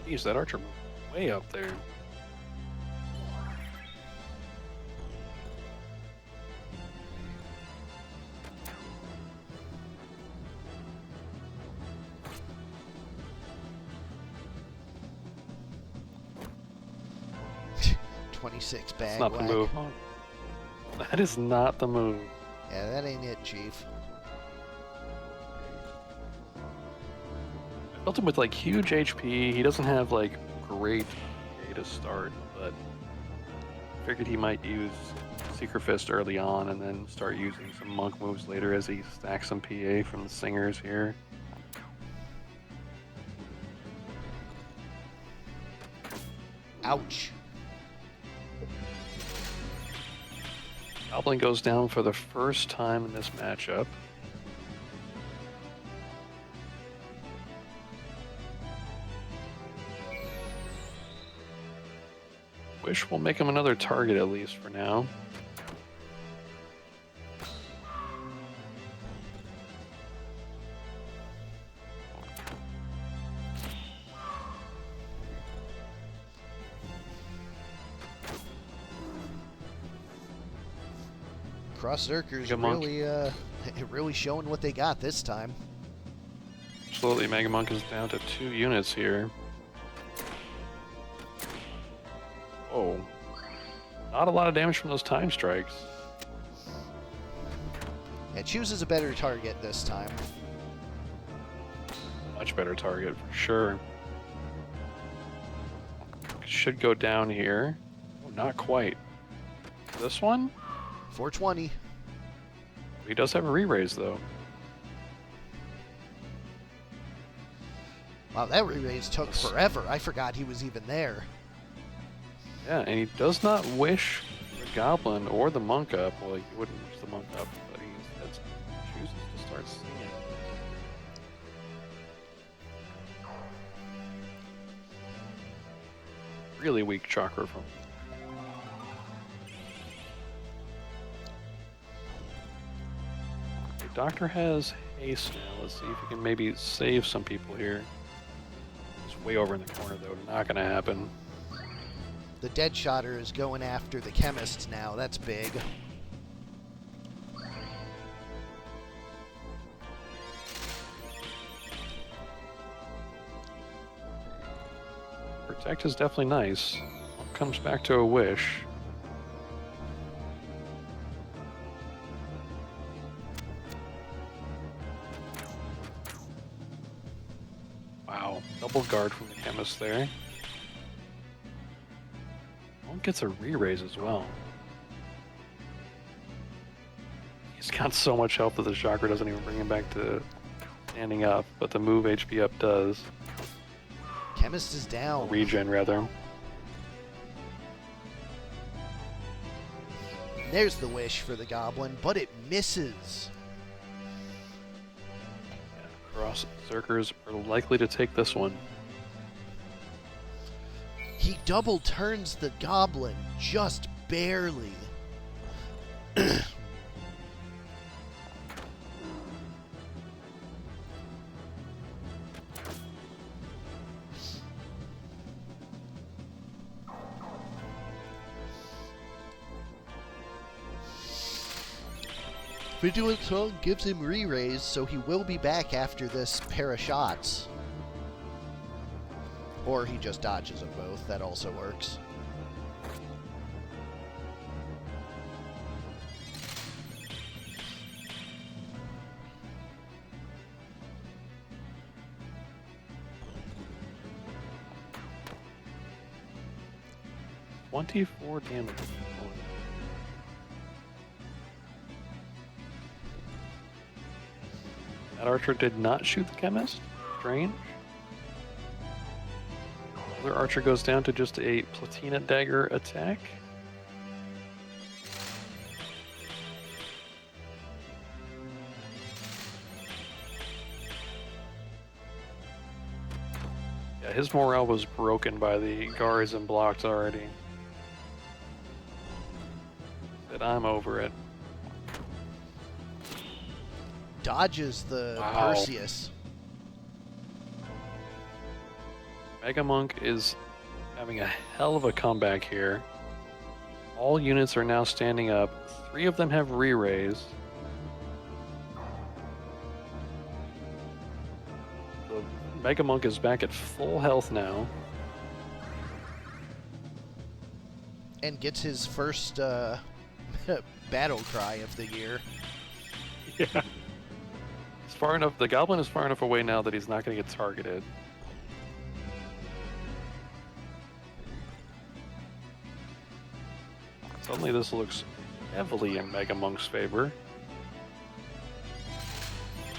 [SPEAKER 2] Jeez, that archer moved way up there.
[SPEAKER 1] 26
[SPEAKER 2] That's
[SPEAKER 1] bag
[SPEAKER 2] not the
[SPEAKER 1] whack.
[SPEAKER 2] move, Monk. That is not the move.
[SPEAKER 1] Yeah, that ain't it, Chief.
[SPEAKER 2] I built him with like huge HP. He doesn't have like great PA to start, but figured he might use Secret Fist early on and then start using some monk moves later as he stacks some PA from the singers here.
[SPEAKER 1] Ouch.
[SPEAKER 2] Goblin goes down for the first time in this matchup. Wish we'll make him another target at least for now.
[SPEAKER 1] Cross-Zerkers
[SPEAKER 2] Mega Monk.
[SPEAKER 1] really showing what they got this time.
[SPEAKER 2] Absolutely, Mega Monk is down to 2 units here. Oh, not a lot of damage from those time strikes.
[SPEAKER 1] It chooses a better target this time.
[SPEAKER 2] Much better target for sure. Should go down here. Oh, not quite. This one?
[SPEAKER 1] 420.
[SPEAKER 2] He does have a re-raise though.
[SPEAKER 1] Wow, that re-raise took forever. I forgot he was even there.
[SPEAKER 2] Yeah, and he does not wish the Goblin or the Monk up. Well, he wouldn't wish the Monk up, but he instead chooses to start singing. Really weak chakra from okay, Doctor has haste now. Let's see if he can maybe save some people here. He's way over in the corner though. Not gonna happen.
[SPEAKER 1] The Deadshotter is going after the Chemists now. That's big.
[SPEAKER 2] Protect is definitely nice. Comes back to a wish. Wow, double guard from the chemist there. One gets a re-raise as well. He's got so much health that the chakra doesn't even bring him back to standing up, but the move HP up does.
[SPEAKER 1] Chemist is down.
[SPEAKER 2] Regen, rather.
[SPEAKER 1] There's the wish for the Goblin, but it misses.
[SPEAKER 2] Yeah, Cross-Zerkers are likely to take this one.
[SPEAKER 1] He double turns the Goblin, just barely. Vigilant Song gives him re-raise, so he will be back after this pair of shots. Or he just dodges them both. That also works.
[SPEAKER 2] $24 damage. That archer did not shoot the chemist. Strange. Other archer goes down to just a platina dagger attack. Yeah, his morale was broken by the guards and blocks already. Said, I'm over it.
[SPEAKER 1] Dodges the
[SPEAKER 2] Wow.
[SPEAKER 1] Perseus.
[SPEAKER 2] Mega Monk is having a hell of a comeback here. All units are now standing up. 3 of them have re-raise. The Mega Monk is back at full health now.
[SPEAKER 1] And gets his first battle cry of the year.
[SPEAKER 2] Yeah. It's far enough. The goblin is far enough away now that he's not going to get targeted. Suddenly, this looks heavily in Mega Monk's favor.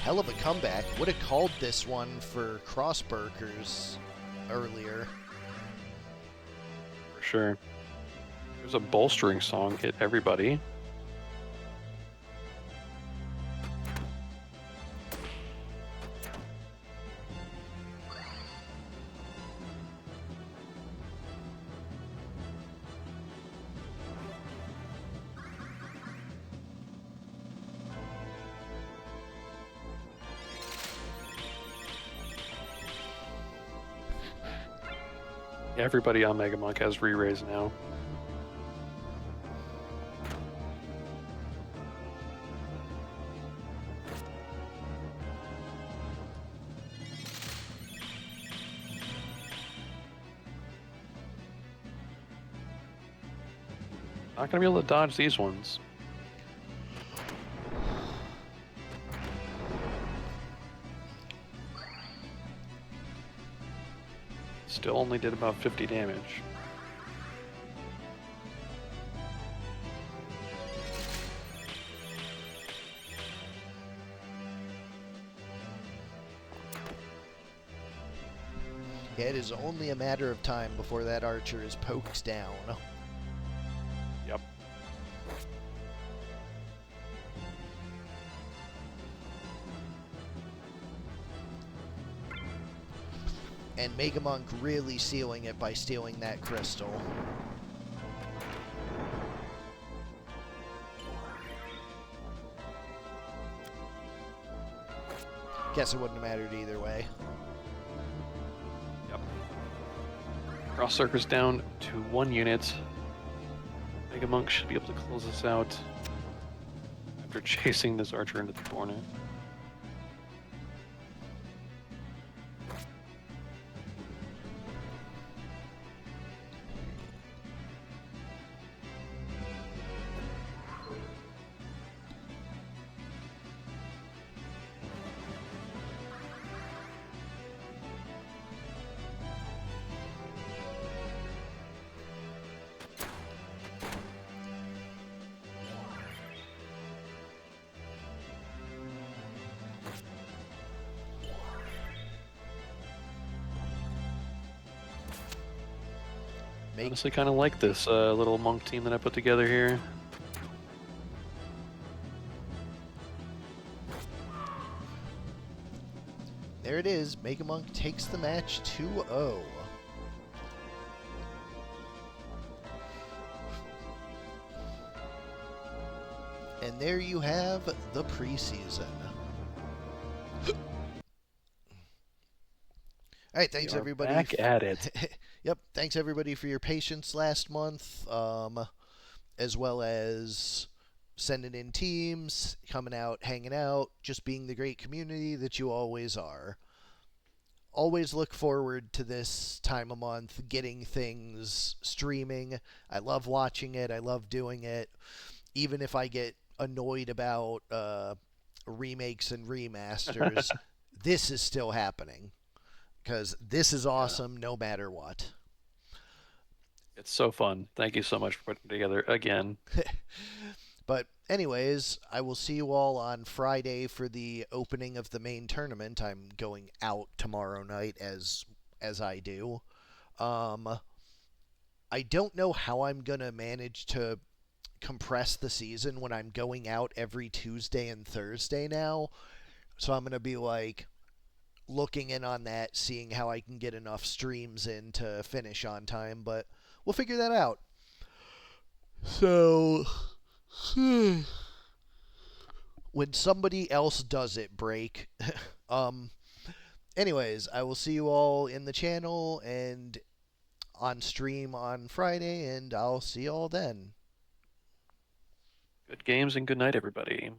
[SPEAKER 1] Hell of a comeback. Would have called this one for Crossburkers earlier.
[SPEAKER 2] For sure. There's a bolstering song hit everybody. Everybody on Mega Monk has re-raise now. Not going to be able to dodge these ones. Still only did about 50 damage.
[SPEAKER 1] Yeah, it is only a matter of time before that archer is poked down.
[SPEAKER 2] Yep.
[SPEAKER 1] And Mega Monk really sealing it by stealing that crystal. Guess it wouldn't have mattered either way.
[SPEAKER 2] Yep. Cross Circus down to 1 unit. Mega Monk should be able to close this out after chasing this archer into the corner. Honestly, kind of like this little monk team that I put together here.
[SPEAKER 1] There it is. Mega Monk takes the match 2-0. And there you have the preseason. All right, thanks everybody.
[SPEAKER 2] Back at it.
[SPEAKER 1] Yep, thanks everybody for your patience last month, as well as sending in teams, coming out, hanging out, just being the great community that you always are. Always look forward to this time of month, getting things streaming. I love watching it. I love doing it. Even if I get annoyed about remakes and remasters, this is still happening. Because this is awesome no matter what.
[SPEAKER 2] It's so fun. Thank you so much for putting it together again.
[SPEAKER 1] But anyways, I will see you all on Friday for the opening of the main tournament. I'm going out tomorrow night as I do. I don't know how I'm going to manage to compress the season when I'm going out every Tuesday and Thursday now. So I'm going to be like looking in on that, seeing how I can get enough streams in to finish on time, but we'll figure that out. So, when somebody else does it break, anyways, I will see you all in the channel and on stream on Friday, and I'll see you all then.
[SPEAKER 2] Good games and good night, everybody.